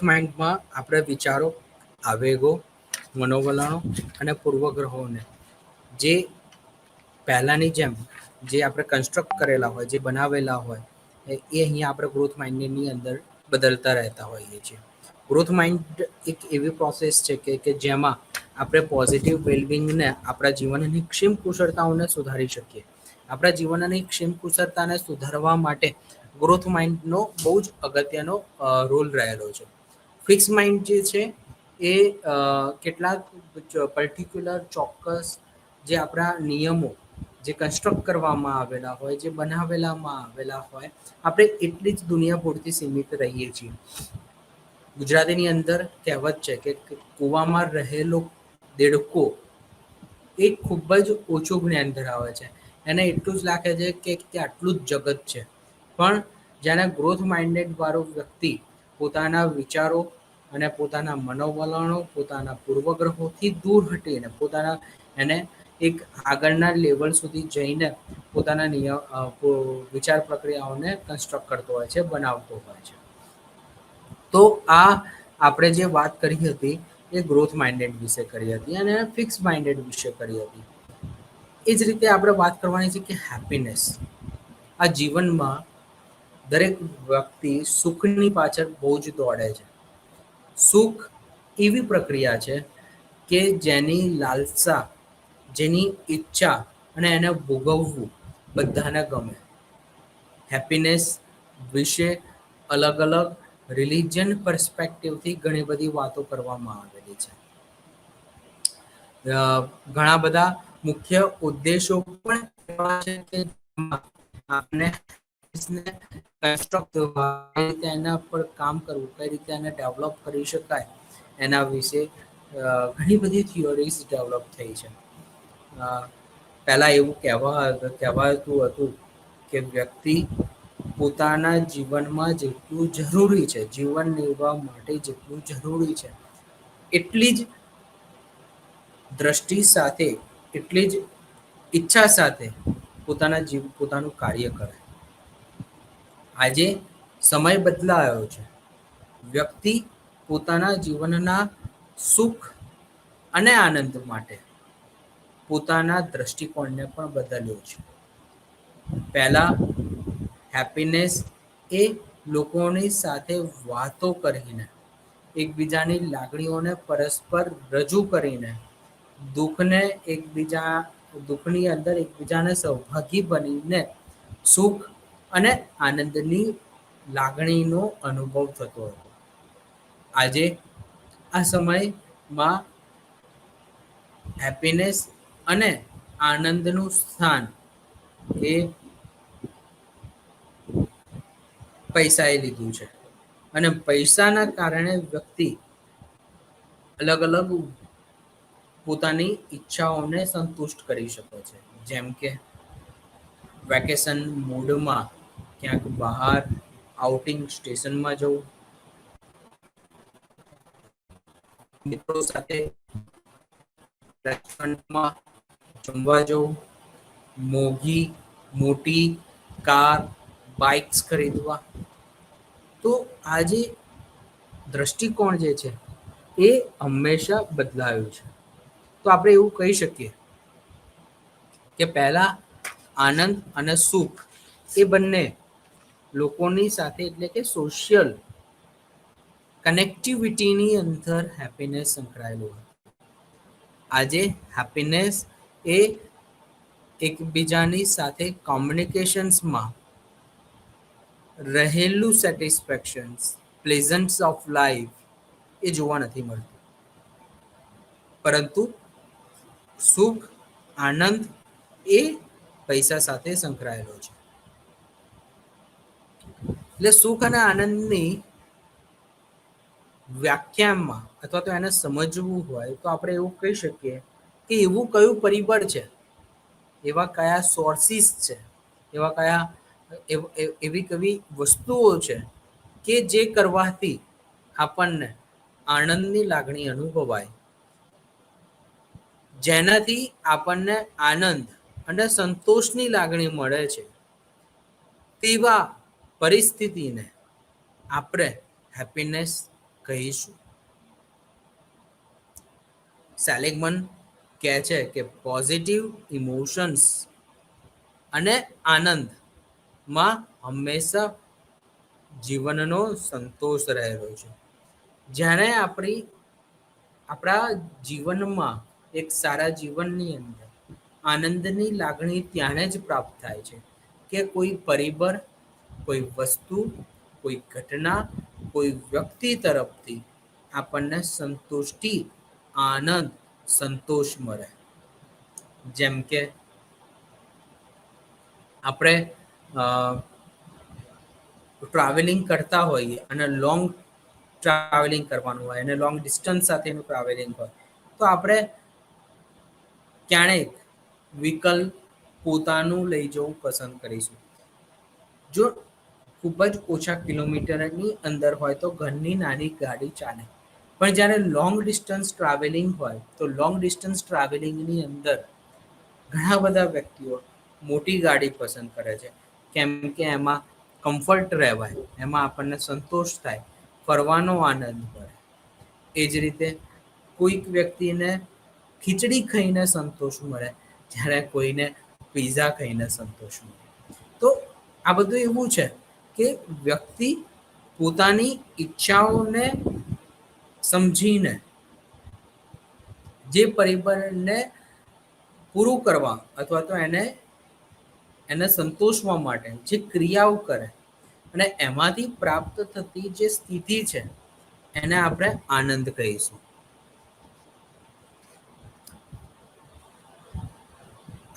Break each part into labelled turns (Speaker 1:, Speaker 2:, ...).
Speaker 1: માઇન્ડમાં આપણે વિચારો, આવેગો, મનોવલણો અને પૂર્વગ્રહોને જે પહેલાંની જેમ જે આપણે કન્સ્ટ્રક્ટ કરેલા હોય, જે બનાવેલા હોય, એ અહીંયા આપણે ગ્રોથ માઇન્ડની અંદર બદલતા રહેતા હોઈએ છીએ. ગ્રોથ માઇન્ડ એક એવી પ્રોસેસ છે કે જેમાં આપણે પોઝિટિવ વેલબિંગને આપણા જીવનની ક્ષેમ કુશળતાઓને સુધારી શકીએ. આપણા જીવનની ક્ષેમ કુશળતાને સુધારવા માટે ગ્રોથ માઇન્ડનો બહુ જ અગત્યનો રોલ રહેલો છે. ફિક્સ માઇન્ડ જે છે એ કેટલાક પર્ટિક્યુલર ચોક્કસ જે આપણા નિયમો જે કન્સ્ટ્રક્ટ કરવામાં આવેલા હોય, જે બનાવેલામાં આવેલા હોય, આપણે એટલી જ દુનિયા પૂરતી સીમિત રહીએ છીએ. ગુજરાતીની અંદર કહેવત છે કે કૂવામાં રહેલો દેડકો એ ખૂબ જ ઓછું જ્ઞાન ધરાવે છે. એને એટલું જ લાગે છે કે આટલું જ જગત છે. પણ જ્યારે ગ્રોથ માઇન્ડેડ વાળો વ્યક્તિ પોતાના વિચારો અને પોતાના મનોવલણો, પોતાના પૂર્વગ્રહોથી દૂર હટીને પોતાના એને એક આગળના લેવલ સુધી જઈને પોતાના વિચાર પ્રક્રિયાઓને કન્સ્ટ્રક્ટ કરતો હોય છે, બનાવતો હોય છે. તો આ આપણે જે વાત કરી હતી એ ગ્રોથ માઇન્ડેડ વિશે કરી હતી અને ફિક્સ માઇન્ડેડ વિશે કરી હતી. એ જ રીતે આપણે વાત કરવાની છે કે હેપીનેસ. આ જીવનમાં દરેક વ્યક્તિ સુખની પાછળ બહુ જ દોડે છે. સુખ એવી પ્રક્રિયા છે કે જેની લાલસા, જેની ઈચ્છા અને એને ભોગવવું બધાને ગમે. હેપીનેસ વિશે અલગ અલગ રિલિજન પર્સપેક્ટિવથી ઘણી બધી વાતો કરવામાં આવેલી છે. ઘણા બધા મુખ્ય ઉદ્દેશો પણ એવા છે કે આપણે એના પર કામ કરવું, કઈ રીતે એને ડેવલપ કરી શકાય, એના વિશે ઘણી બધી થિયોરીઝ ડેવલપ થઈ છે. પહેલાં એવું કહેવાતું હતું કે વ્યક્તિ પોતાના જીવનમાં જેટલું જરૂરી છે, જીવન નિર્વાહ માટે જેટલું જરૂરી છે, એટલી જ દ્રષ્ટિ સાથે, એટલી જ ઈચ્છા સાથે પોતાનું કાર્ય કરે. આજે સમય બદલાયો છે. વ્યક્તિ પોતાના જીવનના સુખ અને આનંદ માટે પોતાના દ્રષ્ટિકોણને પણ બદલ્યો છે. પહેલા હેપીનેસ એ લોકોની સાથે વાતો કરીને, એકબીજાની લાગણીઓને પરસ્પર રજૂ કરીને, દુઃખની અંદર એકબીજાને સહભાગી બનીને સુખ અને આનંદની લાગણીનો અનુભવ થતો હતો. આજે આ સમયમાં હેપીનેસ અને આનંદનું સ્થાન એ પૈસાએ લીધું છે. અને પૈસાના કારણે વ્યક્તિ અલગ અલગ પોતાની ઈચ્છાઓને સંતુષ્ટ કરી શકે છે. જેમ કે વેકેશન મૂડમાં ક્યાંક બહાર આઉટિંગ સ્ટેશનમાં જવું, મિત્રો સાથે રેસ્ટોરન્ટમાં જમવા જવું, મોટી કાર, બાઇક્સ ખરીદવા. તો આ જે દ્રષ્ટિકોણ જે છે એ હંમેશા બદલાયું છે. તો આપણે એવું કહી શકીએ કે પહેલા આનંદ અને સુખ એ બંને લોકોની સાથે, એટલે કે સોશિયલ કનેક્ટિવિટીની અંદર હેપીનેસ સંકળાયેલું હતું. આજે હેપીનેસ એ એકબીજાની સાથે કોમ્યુનિકેશન્સમાં રહેલું સેટિસ્ફેક્શન્સ, પ્લેઝન્ટ્સ ઓફ લાઈફ એ જોવા નથી મળતું. પરંતુ સુખ, આનંદ એ પૈસા સાથે સંકળાયેલો છે. એટલે સુખ અને આનંદની વ્યાખ્યામાં અથવા તો એને સમજવું હોય તો આપણે એવું કહી શકીએ કે એવું કયું પરિબળ છે, એવા કયા સોર્સિસ છે, એવી કવી વસ્તુઓ છે કે જે કરવાથી આપણને આનંદની લાગણી અનુભવાય, જેનાથી આપણને આનંદ અને સંતોષની લાગણી મળે છે. તેવા પરિસ્થિતિને આપણે હેપીનેસ કહીશું. સેલિગમન કહે છે કે પોઝિટિવ ઇમોશન્સ અને આનંદમાં હંમેશા જીવનનો સંતોષ રહેલો છે. જ્યારે આપણા જીવનમાં એક સારા જીવનની અંદર આનંદની લાગણી ત્યારે જ પ્રાપ્ત થાય છે કે કોઈ પરિબળ, કોઈ વસ્તુ, કોઈ ઘટના, કોઈ વ્યક્તિ તરફથી આપણને સંતુષ્ટિ, આનંદ, સંતોષ મળે. જેમ કે આપણે ટ્રાવેલિંગ કરતા હોઈએ અને લોંગ ટ્રાવેલિંગ કરવાનું હોય અને લોંગ ડિસ્ટન્સ સાથેનું ટ્રાવેલિંગ હોય, તો આપણે ક્યારેક વ્હીકલ પોતાનું લઈ જવું પસંદ કરીશું. જો ખૂબ જ ઓછા કિલોમીટરની અંદર હોય તો ઘરની નાની ગાડી ચાલે. પણ જ્યારે લોંગ ડિસ્ટન્સ ટ્રાવેલિંગ હોય તો લોંગ ડિસ્ટન્સ ટ્રાવેલિંગની અંદર ઘણા બધા વ્યક્તિઓ મોટી ગાડી પસંદ કરે છે, કેમ કે એમાં કમ્ફર્ટ રહેવાય, એમાં આપણને સંતોષ થાય, ફરવાનો આનંદ મળે. એ જ રીતે કોઈક વ્યક્તિને ખીચડી ખાઈને સંતોષ મળે, જ્યારે કોઈને પીઝા ખાઈને સંતોષ મળે. તો આ બધું એવું છે કે વ્યક્તિ પોતાની ઈચ્છાઓને સમજીને જે પરિબળને પૂરું કરવા અથવા તો એને સંતોષવા માટે જે ક્રિયાઓ કરે અને એમાંથી પ્રાપ્ત થતી જે સ્થિતિ છે એને આપણે આનંદ કહીશું.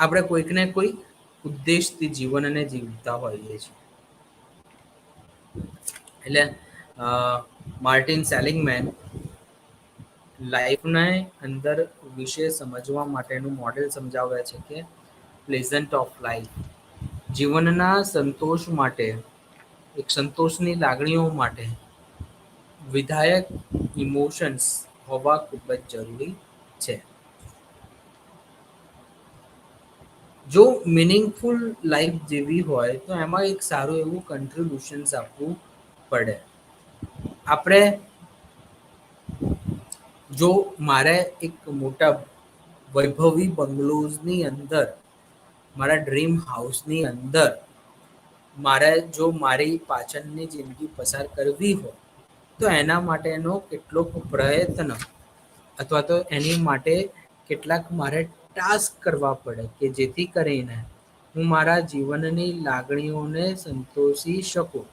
Speaker 1: આપણે કોઈકને કોઈ ઉદ્દેશથી જીવનને જીવતા હોઈએ છીએ. એટલે માર્ટિન સેલિગમેન લાઈફને અંદર વિશે સમજવા માટેનું મોડેલ સમજાવે છે કે પ્લેઝન્ટ ઓફ લાઈફ, જીવનના સંતોષ માટે, એક સંતોષની લાગણીઓ માટે વિધાયક ઇમોશન્સ હોવા ખૂબ જ જરૂરી છે. જો મિનિંગફુલ લાઈફ જેવી હોય તો એમાં એક સારું એવું કન્ટ્રીબ્યુશન્સ આપવું પડે. આપણે જો મારે એક મોટા વૈભવી બંગલોઝની અંદર, મારા ડ્રીમ હાઉસની અંદર મારે જો મારી પાછળની જિંદગી પસાર કરવી હોય તો એના માટેનો કેટલોક પ્રયત્ન અથવા તો એની માટે કેટલાક મારે ટાસ્ક કરવા પડે કે જેથી કરીને હું મારા જીવનની લાગણીઓને સંતોષી શકું.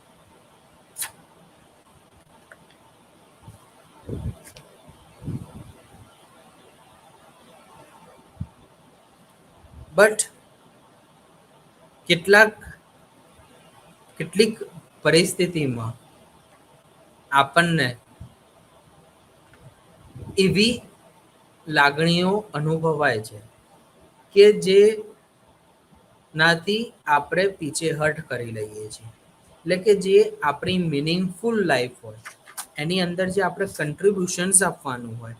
Speaker 1: બટ કેટલીક પરિસ્થિતિમાં આપણને એવી લાગણીઓ અનુભવાય છે કે જે નાથી આપણે પીછેહટ કરી લઈએ છીએ. એટલે કે જે આપણી મિનિંગફુલ લાઈફ હોય એની અંદર જે આપણે કન્ટ્રીબ્યુશન્સ આપવાનું હોય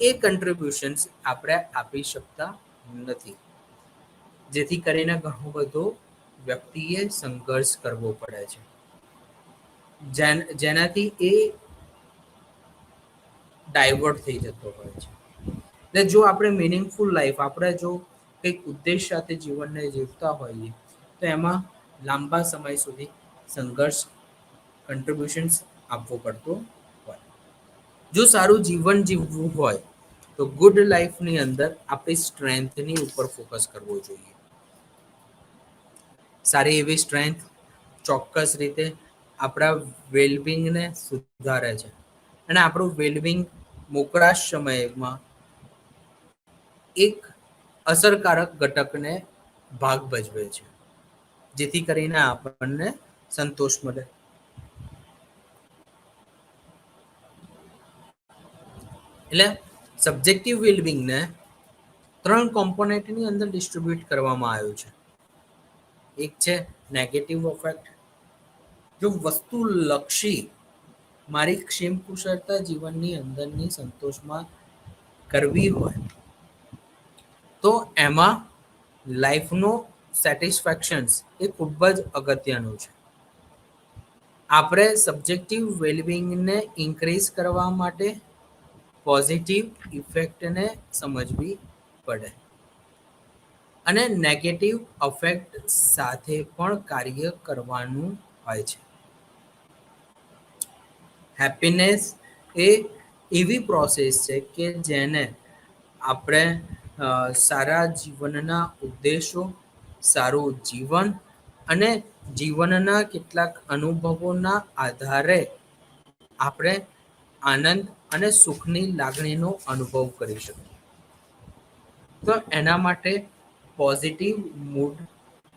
Speaker 1: એ કન્ટ્રીબ્યુશન્સ આપણે આપી શકતા નથી, જેથી કરીને ઘણો બધો વ્યક્તિએ સંઘર્ષ કરવો પડે છે, જેનાથી એ ડાયવર્ટ થઈ જતો હોય છે. એટલે જો આપણે મિનિંગફુલ લાઈફ, આપણે જો કંઈક ઉદ્દેશ સાથે જીવનને જીવતા હોઈએ તો એમાં લાંબા સમય સુધી સંઘર્ષ, કન્ટ્રીબ્યુશન્સ આપવો પડતો હોય. જો સારું જીવન જીવવું હોય તો ગુડ લાઈફની અંદર આપણી સ્ટ્રેન્થની ઉપર ફોકસ કરવો જોઈએ. સારી એવી સ્ટ્રેન્થ ચોક્કસ રીતે આપણા વેલબિંગને સુધારે છે અને આપણું વેલબિંગ મોકળાશ સમયમાં એક અસરકારક ઘટકને ભાગ ભજવે છે, જેથી કરીને આપણને સંતોષ મળે. એટલે સબ્જેક્ટિવ વેલબિંગને 3 કોમ્પોનેન્ટની અંદર ડિસ્ટ્રીબ્યુટ કરવામાં આવ્યું છે. એક છે નેગેટિવ અફેક્ટ. જો વસ્તુ લક્ષી મારી ક્ષેમ કુશળતા જીવનની અંદરની સંતોષમાં કરવી હોય તો એમાં લાઈફનો સેટિસ્ફેક્શન્સ એ ખૂબ જ અગત્યનું છે. આપણે સબ્જેક્ટિવ વેલબિંગને ઇન્ક્રીઝ કરવા માટે પોઝિટિવ ઇફેક્ટને સમજવી પડે અને નેગેટિવ અફેક્ટ સાથે પણ કાર્ય કરવાનું હોય છે. હેપીનેસ એ એવી પ્રોસેસ છે કે જેને આપણે સારા જીવનના ઉદ્દેશો, સારું જીવન અને જીવનના કેટલાક અનુભવોના આધારે આપણે આનંદ અને સુખની લાગણીનો અનુભવ કરી શકીએ. તો એના માટે પોઝિટિવ મૂડ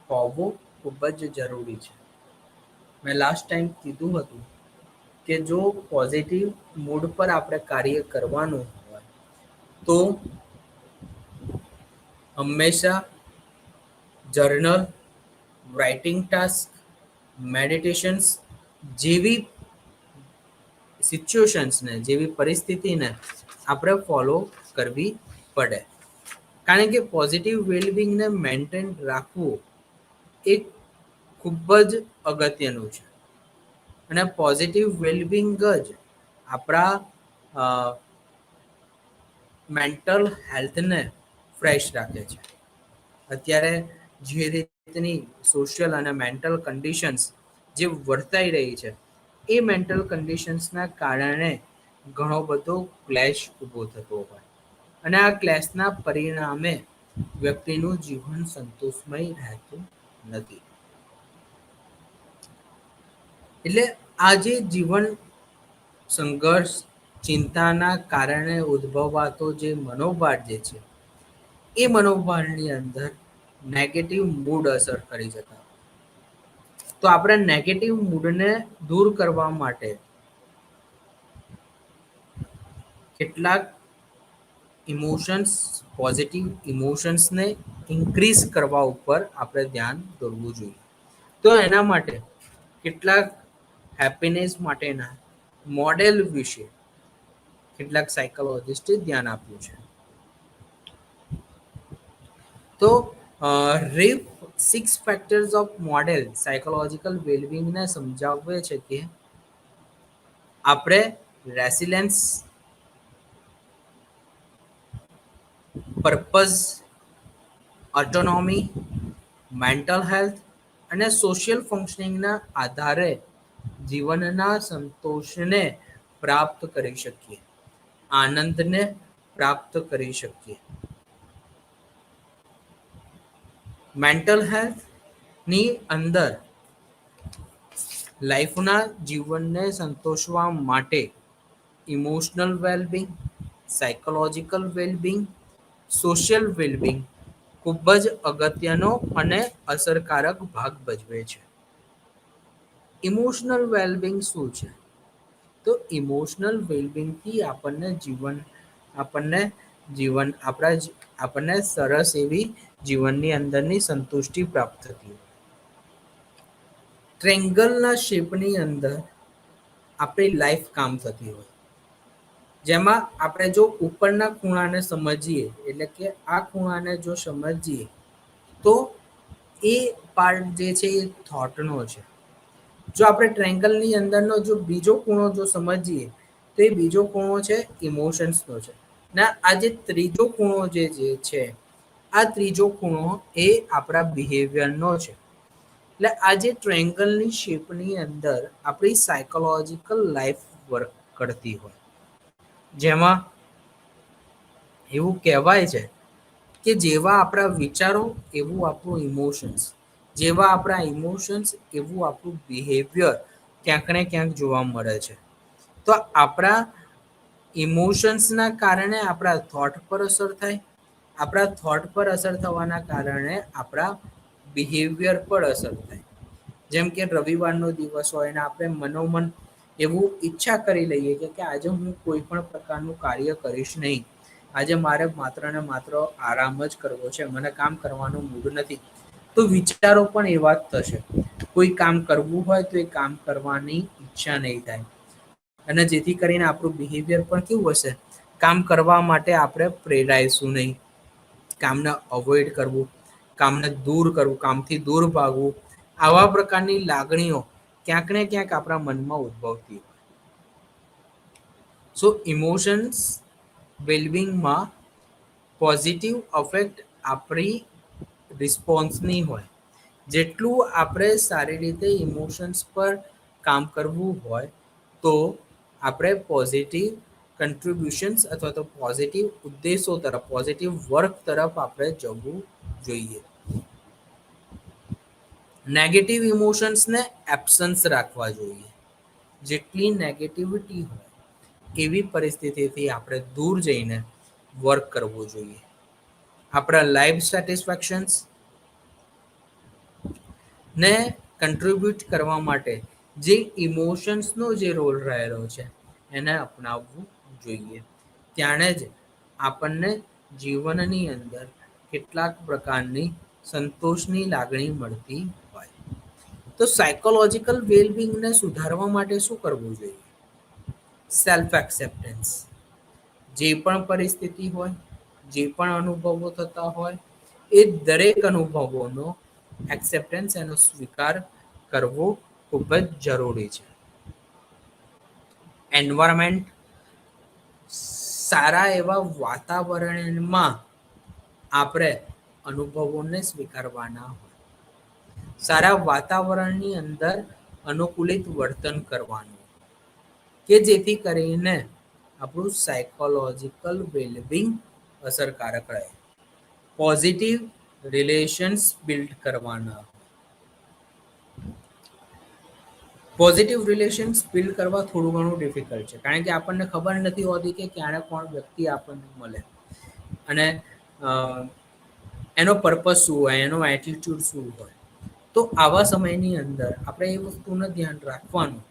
Speaker 1: હોવો ખૂબ જ જરૂરી છે. મેં લાસ્ટ ટાઈમ કીધું હતું કે જો પોઝિટિવ મૂડ પર આપણે કાર્ય કરવાનું હોય તો હંમેશા જર્નલ, રાઇટિંગ ટાસ્ક, મેડિટેશન્સ જેવી સિચ્યુએશન્સને, જેવી પરિસ્થિતિને આપણે ફોલો કરવી પડે. કારણ કે પોઝિટિવ વેલબિંગને મેન્ટેન રાખવું એ ખૂબ જ અગત્યનું છે અને પોઝિટિવ વેલબિંગ જ આપણા મેન્ટલ હેલ્થને ફ્રેશ રાખે છે. અત્યારે જે રીતની સોશિયલ અને મેન્ટલ કન્ડિશન્સ જે વર્તાઈ રહી છે એ મેન્ટલ કન્ડિશન્સના કારણે ઘણો બધો ક્લેશ ઊભો થતો હોય અને આ ક્લેશના પરિણામે વ્યક્તિનું જીવન સંતોષમય રહેતું નથી. એટલે આ જે જીવન સંઘર્ષ, ચિંતાના કારણે ઉદ્ભવાતો જે મનોભાર જે છે એ મનોભારની અંદર નેગેટિવ મૂડ અસર કરી જતા. તો આપણે નેગેટિવ મૂડને દૂર કરવા માટે કેટલાક ઇમોશન્સ, પોઝિટિવ ઇમોશન્સને ઇન્ક્રીઝ કરવા ઉપર આપણે ધ્યાન દોરવું જોઈએ. તો એના માટે કેટલાક હેપીનેસ માટેના મોડેલ વિશે કેટલાક સાયકોલોજિસ્ટે ધ્યાન આપ્યું છે. તો Ryff 6 factors of model psychological વેલબિંગને સમજાવે છે કે આપણે resilience, purpose, autonomy, mental health અને સોશિયલ ફંક્શનિંગના આધારે જીવનના સંતોષને પ્રાપ્ત કરી શકીએ, આનંદને પ્રાપ્ત કરી શકીએ. મેન્ટલ હેલ્થની અંદર લાઈફના જીવનને સંતોષવા માટે emotional wellbeing, psychological wellbeing, social wellbeing ખૂબ જ અગત્યનો અને અસરકારક ભાગ ભજવે છે. ઇમોશનલ વેલબિંગ શું છે? તો ઇમોશનલ વેલબિંગથી આપણને સરસ એવી જીવનની અંદરની સંતુષ્ટિ પ્રાપ્ત થતી. ટ્રેંગલના શેપની અંદર આપણી લાઈફ કામ થતી હોય, જેમાં આપણે જો ઉપરના ખૂણાને સમજીએ, એટલે કે આ ખૂણાને જો સમજીએ તો એ પાર્ટ જે છે એ થોટનો છે. જો આપણે ટ્રેંગલની અંદરનો જો બીજો ખૂણો જો સમજીએ તો એ બીજો ખૂણો છે ઇમોશન્સનો છે. ના આ જે ત્રીજો ખૂણો જે છે આ ત્રીજો ખૂણો એ આપણા બિહેવિયરનો છે. એટલે આ જે ટ્રેંગલની શેપની અંદર આપણી સાયકોલોજીકલ લાઈફ વર્ક કરતી હોય, જેમાં એવું કહેવાય છે કે જેવા આપણા વિચારો એવું આપણું ઇમોશન્સ, જેવા આપણા ઇમોશન્સ એવું આપણું બિહેવિયર ક્યાંક ને ક્યાંક જોવા મળે છે. તો આપણા ઇમોશન્સના કારણે આપણા થોટ પર અસર થાય, આપણા થોટ પર અસર થવાના કારણે આપણા બિહેવિયર પર અસર થાય. જેમ કે રવિવારનો દિવસ હોય અને આપણે મનોમન એવું ઈચ્છા કરી લઈએ કે આજે હું કોઈ પણ પ્રકારનું કાર્ય કરીશ નહીં, આજે મારે માત્ર ને માત્ર આરામ જ કરવો છે, મને કામ કરવાનું મૂડ નથી, તો વિચારો પણ એવા જ થશે. કોઈ કામ કરવું હોય તો એ કામ કરવાની ઈચ્છા નહીં થાય અને જેથી કરીને આપણું બિહેવિયર પણ કેવું હશે, કામ કરવા માટે આપણે પ્રેરાઈશું નહીં. કામને અવોઇડ કરવું, કામને દૂર કરવું, કામથી દૂર ભાગવું, આવા પ્રકારની લાગણીઓ ક્યાંક ને ક્યાંક આપણા મનમાં ઉદ્ભવતી હોય. સો ઇમોશન્સ વેલબિંગમાં પોઝિટિવ અફેક્ટ આપણી રિસ્પોન્સની હોય. જેટલું આપણે સારી રીતે ઇમોશન્સ પર કામ કરવું હોય તો આપણે પોઝિટિવ કન્ટ્રીબ્યુશન્સ અથવા તો પોઝિટિવ ઉદ્દેશો તરફ પોઝિટિવ વર્ક તરફ આપણે જવું જોઈએ. નેગેટિવ ઇમોશન્સને એબ્સન્સ રાખવા જોઈએ. જેટલી નેગેટિવિટી હોય એવી પરિસ્થિતિથી આપણે દૂર જઈને વર્ક કરવું જોઈએ. આપણા લાઈફ સેટિસ્ફેક્શન્સ ને કન્ટ્રીબ્યુટ કરવા માટે જે ઇમોશન્સનો જે રોલ રહેલો છે એને અપનાવવું જોઈએ. ત્યારે જ આપણને જીવનની અંદર કેટલાક પ્રકારની સંતોષની લાગણી મળતી હોય. તો સાયકોલોજીકલ વેલબિંગને સુધારવા માટે શું કરવું જોઈએ? Self acceptance. જે પણ પરિસ્થિતિ હોય, જે પણ અનુભવો થતા હોય, એ દરેક અનુભવોનો એક્સેપ્ટન્સ એનો સ્વીકાર કરવો ખૂબ જ જરૂરી છે. એન્વાયરમેન્ટ સારા એવા વાતાવરણમાં આપણે અનુભવોને સ્વીકારવાના હોય. સારા વાતાવરણની અંદર અનુકૂલિત વર્તન કરવાનું કે જેથી કરીને આપણું સાયકોલોજીકલ વેલબિંગ અસરકારક રહે. પોઝિટિવ રિલેશન્સ બિલ્ડ કરવાના. પોઝિટિવ રિલેશન્સ બિલ્ડ કરવા થોડું ઘણું ડિફિકલ્ટ છે, કારણ કે આપણને ખબર નથી હોતી કે ક્યારે કોણ વ્યક્તિ આપણને મળે અને એનો પર્પઝ શું હોય, એનો એટીટ્યૂડ શું હોય. તો આવા સમયની અંદર આપણે એ વસ્તુનું ધ્યાન રાખવાનું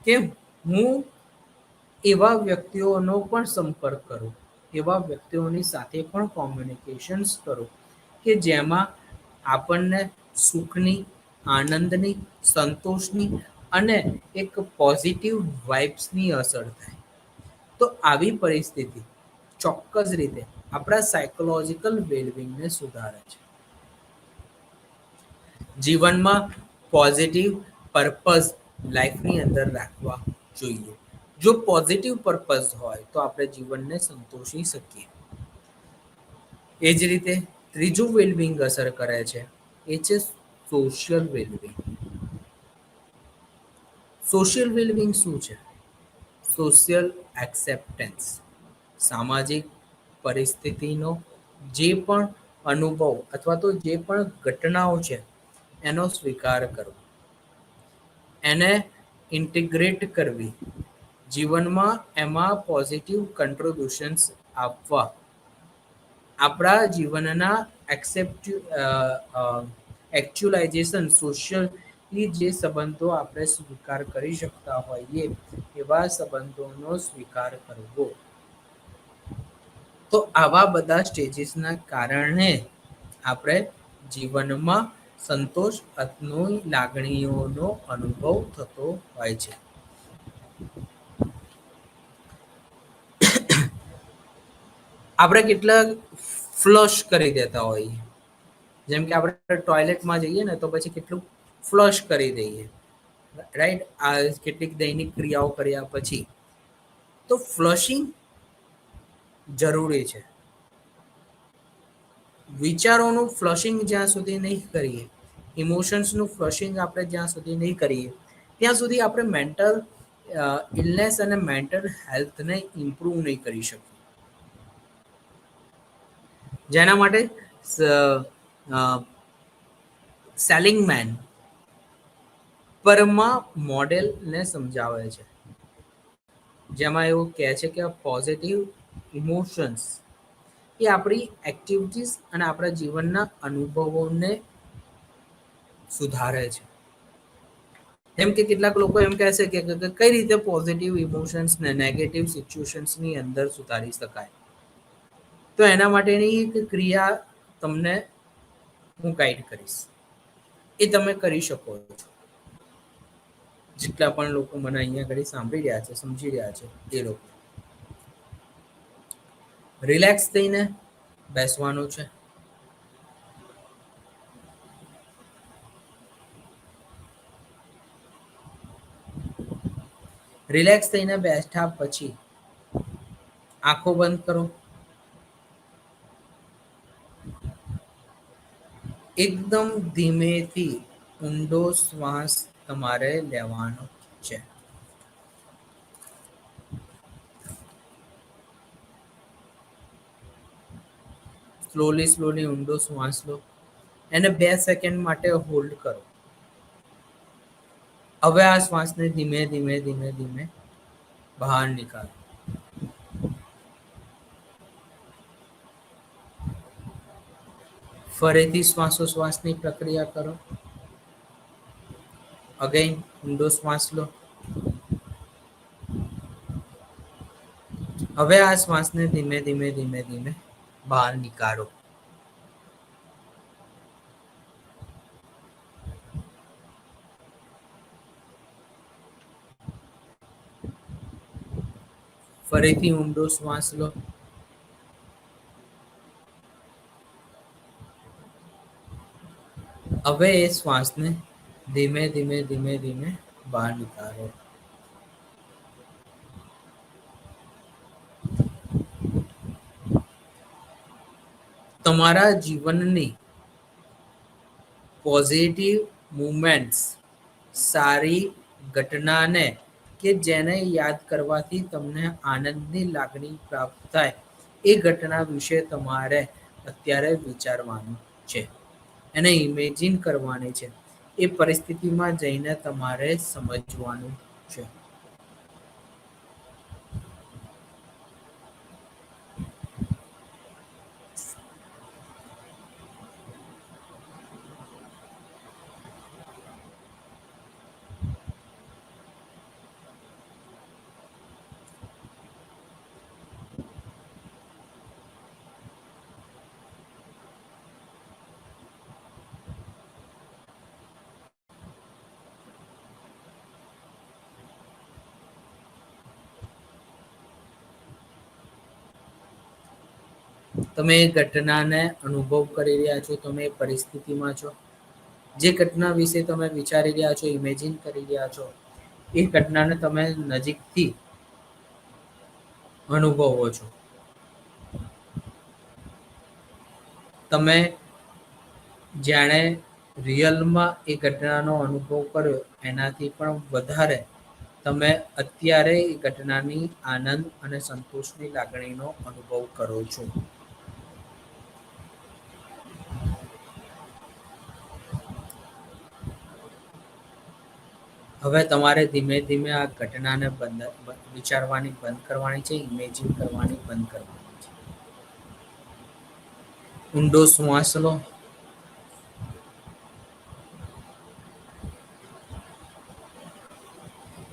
Speaker 1: કે હું એવા વ્યક્તિઓનો પણ સંપર્ક કરું, એવા વ્યક્તિઓની સાથે પણ કોમ્યુનિકેશન્સ કરું કે જેમાં આપણને સુખની, આનંદની, સંતોષની અને એક પોઝિટિવ વાઇબ્સની અસર થાય. તો આવી પરિસ્થિતિ ચોક્કસ રીતે આપણા સાયકોલોજીકલ વેલબિંગને સુધારે છે. જીવનમાં પોઝિટિવ પર્પઝ લાઈફની અંદર રાખવા જોઈએ. જો પોઝિટિવ પર્પઝ હોય તો આપણે જીવનને સંતોષી શકીએ. એ જ રીતે ત્રીજું વેલબિંગ અસર કરે છે એ છે સોશિયલ વેલબિંગ. સોશિયલ વેલબિંગ શું છે? Social acceptance. સામાજિક પરિસ્થિતિનો જે પણ અનુભવ અથવા તો જે પણ ઘટનાઓ છે એનો સ્વીકાર કરવો, એને ઇન્ટિગ્રેટ કરવી, જીવનમાં એમાં પોઝિટિવ કન્ટ્રીબ્યુશન્સ આપવા, આપણા જીવનના એકચ્યુલાઇઝેશન સોશિયલી જે સંબંધો આપણે સ્વીકાર કરી શકતા હોઈએ એવા સંબંધોનો સ્વીકાર કરવો. તો આવા બધા સ્ટેજીસના કારણે આપણે જીવનમાં સંતોષ અને લાગણીઓનો અનુભવ થતો હોય છે. આપણે કેટલાક ફ્લશ કરી દેતા હોઈએ, જેમ કે આપણે ટોયલેટમાં જઈએ ને તો પછી કેટલું ફ્લશ કરી દઈએ, રાઈટ? આ કેટલીક દૈનિક ક્રિયાઓ કર્યા પછી તો ફ્લશિંગ જરૂરી છે. વિચારોનું ફ્લશિંગ જ્યાં સુધી નહીં કરીએ, ઇમોશન્સનું ફ્લશિંગ આપણે જ્યાં સુધી નહીં કરીએ ત્યાં સુધી આપણે મેન્ટલ ઇલનેસ અને મેન્ટલ હેલ્થને ઇમ્પ્રૂવ નહીં કરી શકીએ. જેના માટે સેલિંગમેન પરમાં મોડેલને સમજાવે છે, જેમાં એવું કહે છે કે પોઝિટિવ ઇમોશન્સ એ આપણી એક્ટિવિટીઝ અને આપણા જીવનના અનુભવોને સુધારે છે. જેમ કે કેટલાક લોકો એમ કહે છે કે કઈ રીતે પોઝિટિવ ઇમોશન્સને નેગેટિવ સિચ્યુએશન્સની અંદર સુધારી શકાય. તો એના માટેની એક ક્રિયા તમને હું ગાઈડ કરીશ, એ તમે કરી શકો છો. જેટલા પણ લોકો મને અહીંયા ઘડી સાંભળી રહ્યા છે, સમજી રહ્યા છે, એ લોકો રિલેક્સ થઈને બેસવાનું છે. રિલેક્સ થઈને બેઠા પછી આંખો બંધ કરો. એકદમ ધીમેથી ઊંડો શ્વાસ તમારે લેવાનો છે. સ્લોલી ઊંડો શ્વાસ લો. એને 2 સેકન્ડ માટે હોલ્ડ કરો. હવે આ શ્વાસને ધીમે ધીમે ધીમે ધીમે બહાર નીકાળો. ફરીથી શ્વાસોશ્વાસની પ્રક્રિયા કરો. અગેન ઊંડો શ્વાસ લો. હવે આ શ્વાસને ધીમે ધીમે ધીમે ધીમે બહાર નીકાળો. ફરીથી ઊંડો શ્વાસ લો. હવે એ શ્વાસને ધીમે ધીમે ધીમે ધીમે બહાર નીકાળો. તમારા જીવનની પોઝિટિવ મુમેન્ટ્સ, સારી ઘટનાને કે જેને યાદ કરવાથી તમને આનંદની લાગણી પ્રાપ્ત થાય, એ ઘટના વિશે તમારે અત્યારે વિચારવાનું છે. એને ઇમેજિન કરવાની છે. એ પરિસ્થિતિમાં જઈને તમારે સમજવાનું છે. તમે એ ઘટનાને અનુભવ કરી રહ્યા છો, તમે એ પરિસ્થિતિમાં છો. જે ઘટના વિશે તમે વિચારી રહ્યા છો, ઇમેજિન કરી રહ્યા છો, એ ઘટનાને તમે નજીકથી અનુભવો છો. તમે જાણે રિયલમાં એ ઘટનાનો અનુભવ કર્યો એનાથી પણ વધારે તમે અત્યારે એ ઘટનાની આનંદ અને સંતોષની લાગણીનો અનુભવ કરો છો. હવે તમારે ધીમે ધીમે આ ઘટનાને વિચારવાની બંધ કરવાની છે, ઇમેજિન કરવાની બંધ કરવાની છે. ઊંડો શ્વાસ લો.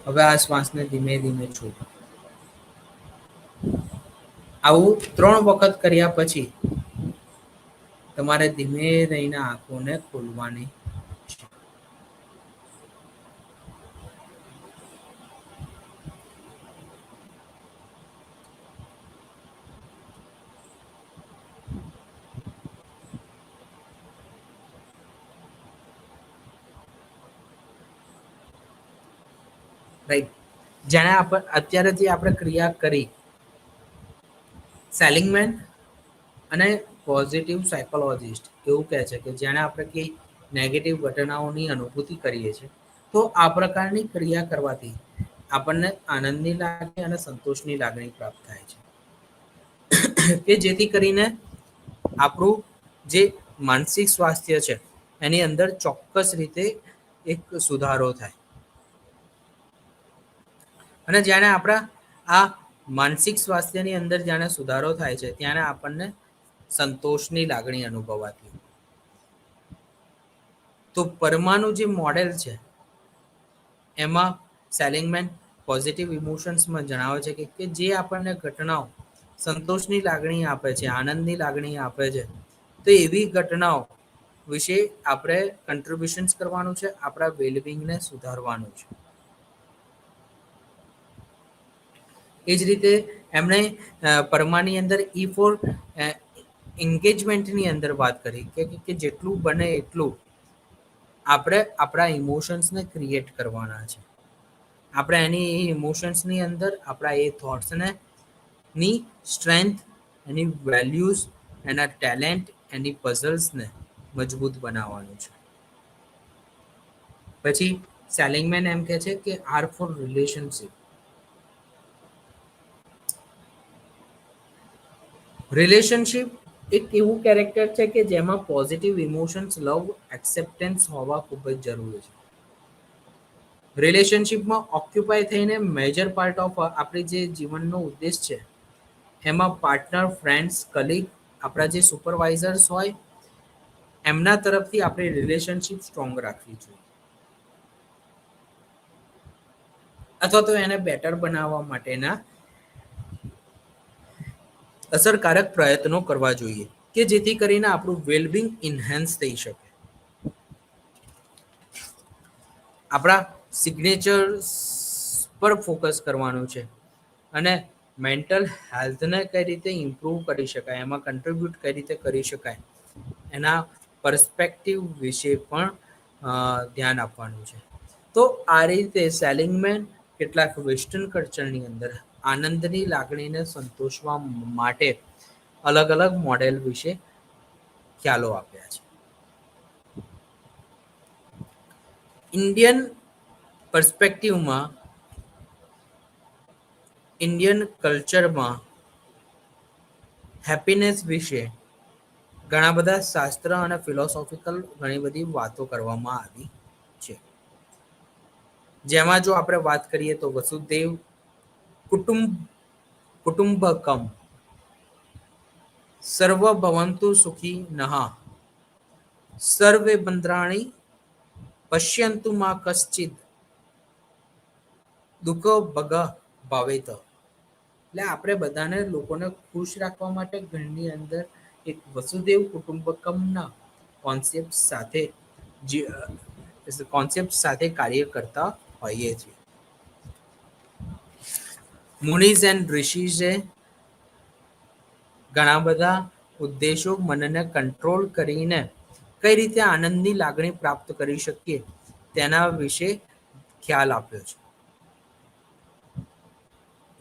Speaker 1: હવે આ શ્વાસને ધીમે ધીમે છોડો. આવું 3 વખત કર્યા પછી તમારે ધીમે રહીને આંખોને ખોલવાની છે. રાઈટ. જાણે અત્યારે જે આપણે ક્રિયા કરી, સેલિંગમેન અને પોઝિટિવ સાયકોલોજીસ્ટ એવું કહે છે કે જેણે આપણે કંઈ નેગેટિવ ઘટનાઓની અનુભૂતિ કરીએ છીએ, તો આ પ્રકારની ક્રિયા કરવાથી આપણને આનંદની લાગણી અને સંતોષની લાગણી પ્રાપ્ત થાય છે. કે જેથી કરીને આપણું જે માનસિક સ્વાસ્થ્ય છે એની અંદર ચોક્કસ રીતે એક સુધારો થાય. અને જ્યારે આપણા આ માનસિક સ્વાસ્થ્યની અંદર જ્યારે સુધારો થાય છે, ત્યારે આપણને સંતોષની લાગણી અનુભવાતી. તો પરમાનું જે મોડેલ છે એમાં સેલિંગમેન પોઝિટિવ ઇમોશન્સમાં જણાવે છે કે જે આપણને ઘટનાઓ સંતોષની લાગણી આપે છે, આનંદની લાગણી આપે છે, તો એવી ઘટનાઓ વિશે આપણે કન્ટ્રીબ્યુશન્સ કરવાનું છે, આપણા વેલબિંગને સુધારવાનું છે. એ જ રીતે એમણે પરમાની અંદર ઈ ફોર એન્ગેજમેન્ટની અંદર વાત કરી કે જેટલું બને એટલું આપણે આપણા ઇમોશન્સને ક્રિએટ કરવાના છે. આપણે એની ઇમોશન્સની અંદર આપણા એ થોટ્સને ની સ્ટ્રેન્થ, એની વેલ્યુઝ, એના ટેલેન્ટ, એની પઝલ્સને મજબૂત બનાવવાનું છે. પછી સેલિંગમેન એમ કહે છે કે આર ફોર રિલેશનશિપ. રિલેશનશિપ એક એવું કેરેક્ટર છે કે જેમાં પોઝિટિવ ઇમોશન્સ, લવ, એક્સેપ્ટન્સ હોવા ખૂબ જ જરૂરી છે. રિલેશનશિપમાં ઓક્યુપાય થઈને મેજર પાર્ટ ઓફ આપણી જે જીવનનો ઉદ્દેશ છે એમાં પાર્ટનર, ફ્રેન્ડ્સ, કલીગ, આપણા જે સુપરવાઇઝર્સ હોય એમના તરફથી આપણી રિલેશનશિપ સ્ટ્રોંગ રાખવી જોઈએ, અથવા તો એને બેટર બનાવવા માટેના અસરકારક પ્રયત્નો કરવા જોઈએ કે જેથી કરીને આપણું વેલબિંગ ઇન્હેન્સ થઈ શકે. આપણા સિગ્નેચર્સ પર ફોકસ કરવાનું છે અને મેન્ટલ હેલ્થને કઈ રીતે ઇમ્પ્રૂવ કરી શકાય, એમાં કન્ટ્રીબ્યુટ કઈ રીતે કરી શકાય એના પર્સપેક્ટિવ વિશે પણ ધ્યાન આપવાનું છે. તો આ રીતે સેલિંગમેન કેટલાક વેસ્ટર્ન કલ્ચરની અંદર આનંદની લાગણીને સંતોષવા માટે અલગ અલગ મોડેલ વિશે ખ્યાલો આપ્યા છે. ઇન્ડિયન પર્સપેક્ટિવમાં, ઇન્ડિયન કલ્ચરમાં હેપીનેસ વિશે ઘણા બધા શાસ્ત્ર અને ફિલોસોફિકલ ઘણી બધી વાતો કરવામાં આવી છે. જેમાં જો આપણે વાત કરીએ તો વસુદેવ કુટુંબકમ, સર્વ ભવંતુ સુખી નઃ, સર્વે બંદ્રાણી પશ્યંતુ મા કશ્ચિદ દુઃખ ભગ ભાવેત. એટલે આપણે બધાને લોકોને ખુશ રાખવા માટે ઘરની અંદર એક વસુદેવ કુટુંબકમના કોન્સેપ્ટ સાથે કાર્ય કરતા હોઈએ છીએ. મુનીઝ એન્ડ ઋષિઝે ઘણા બધા ઉદ્દેશો મનને કંટ્રોલ કરીને કઈ રીતે આનંદની લાગણી પ્રાપ્ત કરી શકીએ તેના વિશે ખ્યાલ આપ્યો છે.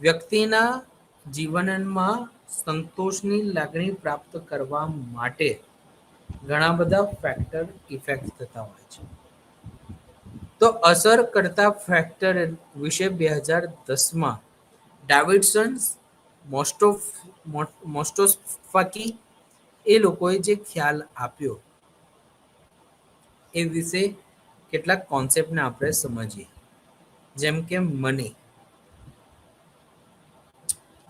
Speaker 1: વ્યક્તિના જીવનમાં સંતોષની લાગણી પ્રાપ્ત કરવા માટે ઘણા બધા ફેક્ટર ઇફેક્ટ થતા હોય છે. તો અસર કરતા ફેક્ટર વિશે 2010માં ડેવિડસન મોસ્ટોસ્ફાકી એ લોકોએ જે ખ્યાલ આપ્યો એ વિશે કેટલાક કોન્સેપ્ટને આપણે સમજીએ. જેમ કે મની.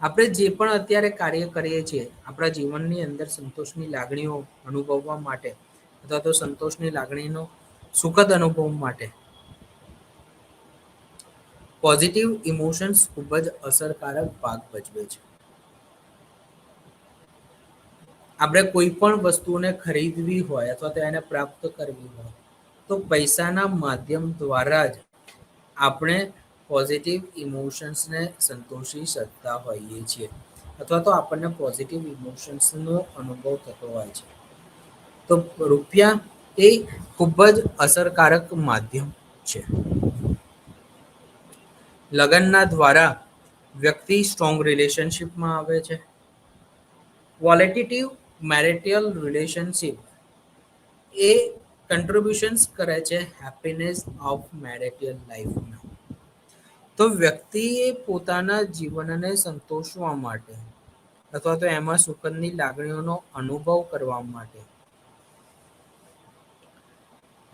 Speaker 1: આપણે જે પણ અત્યારે કાર્ય કરીએ છીએ આપણા જીવનની અંદર સંતોષની લાગણીઓ અનુભવવા માટે અથવા તો સંતોષની લાગણીનો સુખદ અનુભવ માટે પોઝિટિવ ઇમોશન્સ ખૂબ જ અસરકારક ભાગ ભજવે છે. આપણે કોઈ પણ વસ્તુને ખરીદવી હોય અથવા તો એને પ્રાપ્ત કરવી હોય તો પૈસાના માધ્યમ દ્વારા જ આપણે પોઝિટિવ ઇમોશન્સને સંતોષી શકતા હોઈએ છીએ અથવા તો આપણને પોઝિટિવ ઇમોશન્સનો અનુભવ થતો હોય છે. તો રૂપિયા એ ખૂબ જ અસરકારક માધ્યમ છે. લગ્નના દ્વારા વ્યક્તિ સ્ટ્રોંગ રિલેશનશિપમાં આવે છે. ક્વોલિટેટિવ મેરિટલ રિલેશનશિપ એ કન્ટ્રીબ્યુશન્સ કરે છે હેપીનેસ ઓફ મેરિટલ લાઈફમાં. તો વ્યક્તિએ પોતાના જીવનને સંતોષવા માટે અથવા તો એમાં સુખદની લાગણીઓનો અનુભવ કરવા માટે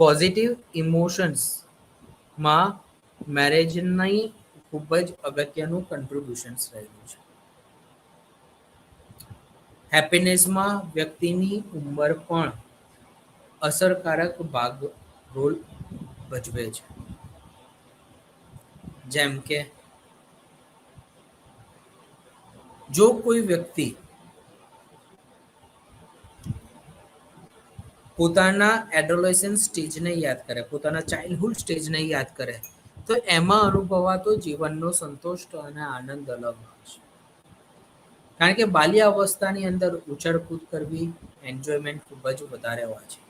Speaker 1: પોઝિટિવ ઇમોશન્સમાં મેરેજની ખૂબ જ અગત્યનું કન્ટ્રીબ્યુશન્સ રહેલું છે. હેપીનેસમાં વ્યક્તિની ઉંમર પણ અસરકારક રોલ ભજવે છે. જેમ કે જો કોઈ વ્યક્તિ પોતાના એડોલેસન્ટ સ્ટેજને યાદ કરે, પોતાના ચાઇલ્ડહુડ સ્ટેજને યાદ કરે તો એમાં અનુભવાતો જીવનનો સંતોષ અને આનંદ અલગ હોય છે. કારણ કે બાલ્ય અવસ્થાની અંદર ઉછળકૂદ કરવી, એન્જોયમેન્ટ ખૂબ જ વધારે હોય છે.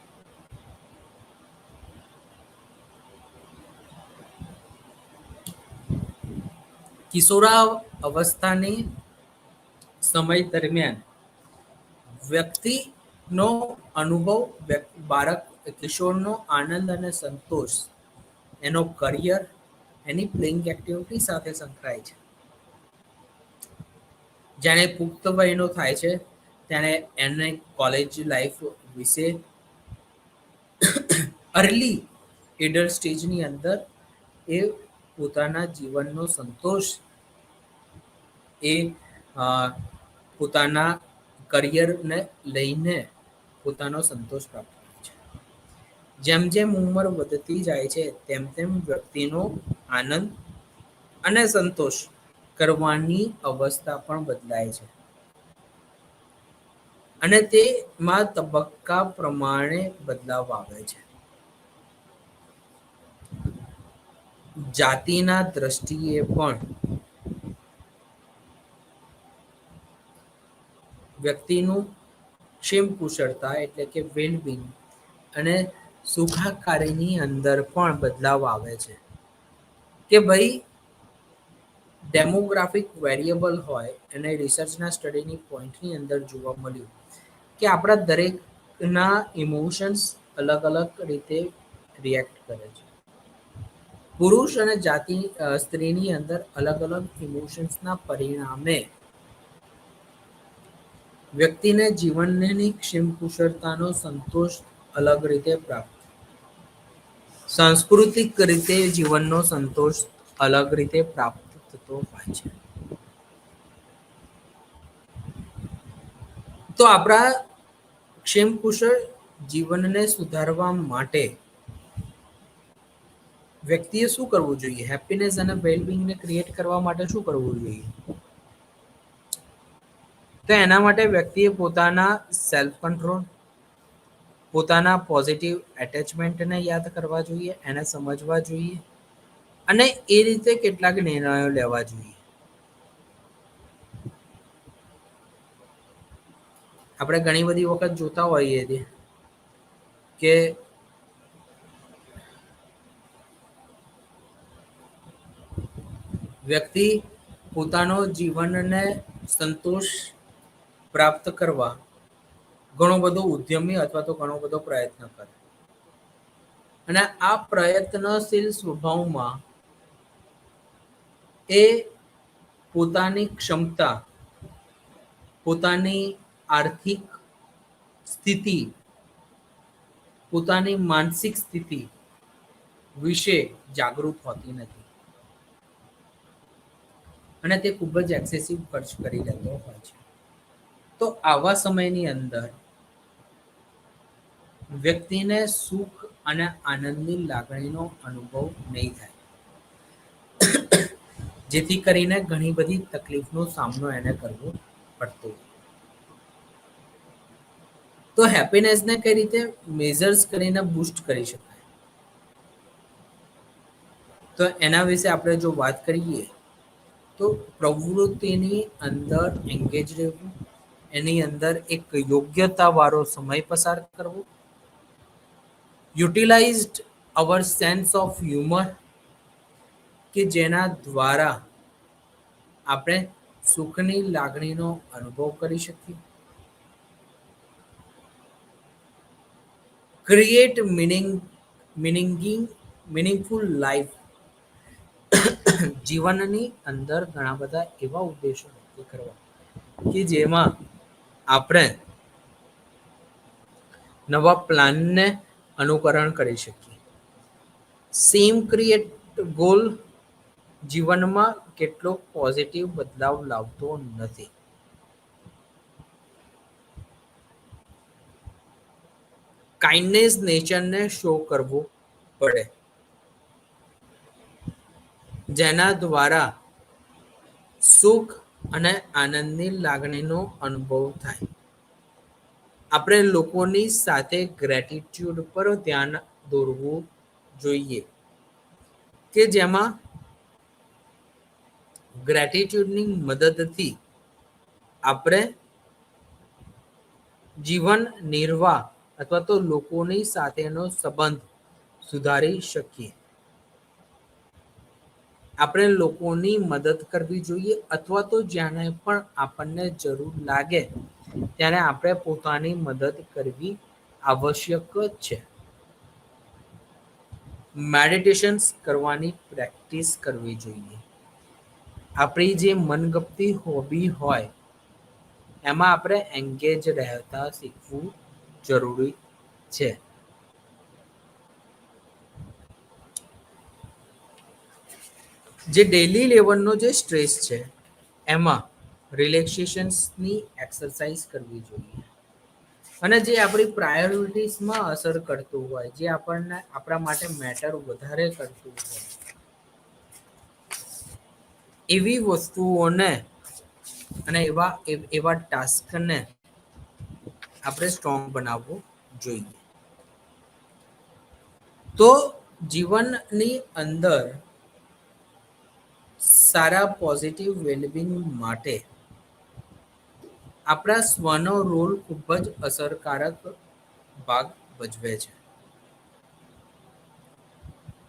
Speaker 1: કિશોરાવસ્થાની સમય દરમિયાન વ્યક્તિનો અનુભવ બાળક કિશોરનો આનંદ અને સંતોષ એનો કરિયર એની પ્લેઇંગ એક્ટિવિટી સાથે સંકળાય છે. જ્યારે પુખ્ત વયનો થાય છે ત્યારે એને કોલેજ લાઈફ વિશે અર્લી એડલ્ટ સ્ટેજની અંદર એ પોતાના જીવનનો સંતોષ એ અ, પોતાના કરિયરને લઈને પોતાનો સંતોષ પ્રાપ્ત કરે છે. જેમ જેમ ઉંમર વધતી જાય છે તેમ તેમ વ્યક્તિનો આનંદ અને સંતોષ કરવાની અવસ્થા પણ બદલાય છે અને તેમાં તબક્કા પ્રમાણે બદલાવ આવે છે. જાતિના દ્રષ્ટિએ પણ વ્યક્તિનું ક્ષેમ કુશળતા એટલે કે વેલબિંગ અને સુખાકારીની અંદર પણ બદલાવ આવે છે કે ભાઈ ડેમોગ્રાફિક વેરિયેબલ હોય અને રિસર્ચના સ્ટડીની પોઈન્ટની અંદર જોવા મળ્યું કે આપણા દરેકના ઇમોશન્સ અલગ અલગ રીતે રિએક્ટ કરે છે. પુરુષ અને સ્ત્રીની અંદર અલગ અલગ ઇમોશન્સના પરિણામે વ્યક્તિને જીવનની ક્ષેમ કુશળતાનો સંતોષ અલગ રીતે પ્રાપ્ત સાંસ્કૃતિક રીતે જીવનનો સંતોષ અલગ રીતે પ્રાપ્ત થતો હોય છે. તો આપણા ક્ષેમ કુશળ જીવનને સુધારવા માટે વ્યક્તિએ શું કરવું જોઈએ? હેપીનેસ અને વેલબિંગને ક્રિએટ કરવા માટે શું કરવું જોઈએ? તો એના માટે વ્યક્તિએ પોતાના સેલ્ફ કંટ્રોલ, પોતાના પોઝિટિવ એટેચમેન્ટને યાદ કરવા જોઈએ, એને સમજવા જોઈએ અને એ રીતે કેટલાક નિર્ણયો લેવા જોઈએ. આપણે ઘણી બધી વખત જોતા હોઈએ છીએ કે વ્યક્તિ પોતાનો જીવનને સંતોષ પ્રાપ્ત કરવા ઘણો બધો ઉદ્યમી અથવા તો ઘણો બધો પ્રયત્ન કરે અને આ પ્રયત્નશીલ સ્વભાવમાં એ પોતાની ક્ષમતા, પોતાની આર્થિક સ્થિતિ, પોતાની માનસિક સ્થિતિ વિશે જાગૃત હોતી નથી અને તે ખૂબ જ એક્સેસિવ ખર્ચ કરી લેતો હોય છે. તો આવા સમયની અંદર વ્યક્તિને સુખ અને આનંદની લાગણીનો અનુભવ નહીં થાય, જેથી કરીને ઘણી બધી તકલીફનો સામનો એને કરવો પડતો. તો હેપીનેસને કઈ રીતે મેઝર્સ કરીને બૂસ્ટ કરી શકાય? તો એના વિશે આપણે જો વાત કરીએ તો પ્રવૃત્તિની અંદર એન્ગેજ રહેવું, એની અંદર એક યોગ્યતાવાળો સમય પસાર કરવો, utilized our sense of humour કે જેના દ્વારા આપણે સુખની લાગણીનો અનુભવ કરી શકીએ, ક્રિએટ મિનિંગફુલ લાઈફ. જીવનની અંદર ઘણા બધા એવા ઉદ્દેશો નક્કી કરવા કે જેમાં આપણે નવા પ્લાનને અનુકરણ કરી શકીએ. સેમ ક્રિએટ ગોલ જીવનમાં કેટલો પોઝિટિવ બદલાવ લાવતો નથી. કાઇન્ડનેસ નેચરને શો કરવું પડે, જેના દ્વારા સુખ અને આનંદની લાગણીનો અનુભવ થાય. આપણે લોકોની સાથે ગ્રેટિટ્યુડ પર ધ્યાન દોરવું જોઈએ કે જેમાં ગ્રેટિટ્યુડની મદદથી આપણે જીવન નિર્વાહ અથવા તો લોકોની સાથેનો સંબંધ સુધારી શકીએ. આપણે લોકોની મદદ કરવી જોઈએ, અથવા તો જ્યારે પણ આપણને જરૂર લાગે ત્યારે આપણે પોતાની મદદ કરવી આવશ્યક છે. મેડિટેશન્સ કરવાની પ્રેક્ટિસ કરવી જોઈએ. આપણી જે મનગમતી હોબી હોય એમાં આપણે એંગેજ રહેતા શીખવું જરૂરી છે. જે ડેલી લેવલનો જે સ્ટ્રેસ છે એમાં રિલેક્સેશન્સની એક્સરસાઇઝ કરવી જોઈએ. અને જે આપણી પ્રાયોરિટીઝમાં અસર કરતું હોય, જે આપણને આપણા માટે મેટર વધારે કરતું હોય, એવી વસ્તુઓને અને એવા ટાસ્કને આપણે સ્ટ્રોંગ બનાવવું જોઈએ. તો જીવનની અંદર સારા પોઝિટિવ વેલબિંગ માટે આપણા સ્વનો રોલ ખૂબ જ અસરકારક ભાગ ભજવે છે.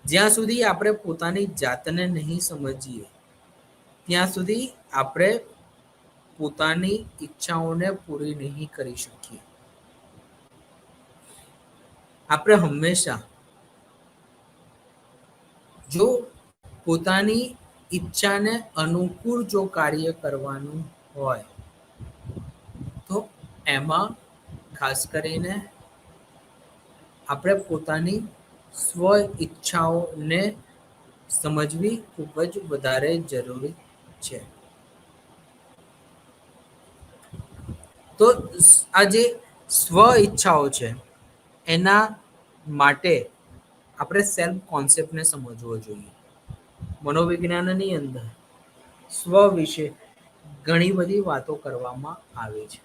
Speaker 1: જ્યાં સુધી આપણે પોતાની જાતને નહીં સમજીએ ત્યાં સુધી આપણે પોતાની ઈચ્છાઓને પૂરી નહીં કરી શકીએ. આપણે હંમેશા જો પોતાની ઈચ્છાને અનુકૂળ જો કાર્ય કરવાનું હોય તો એમાં ખાસ કરીને આપણે પોતાની સ્વ ઈચ્છાઓને સમજવી ખૂબ જ વધારે જરૂરી છે. તો આ જે સ્વ ઈચ્છાઓ છે એના માટે આપણે સેલ્ફ કોન્સેપ્ટને સમજવો જોઈએ. મનોવિજ્ઞાનની અંદર સ્વ વિશે ઘણી બધી વાતો કરવામાં આવે છે.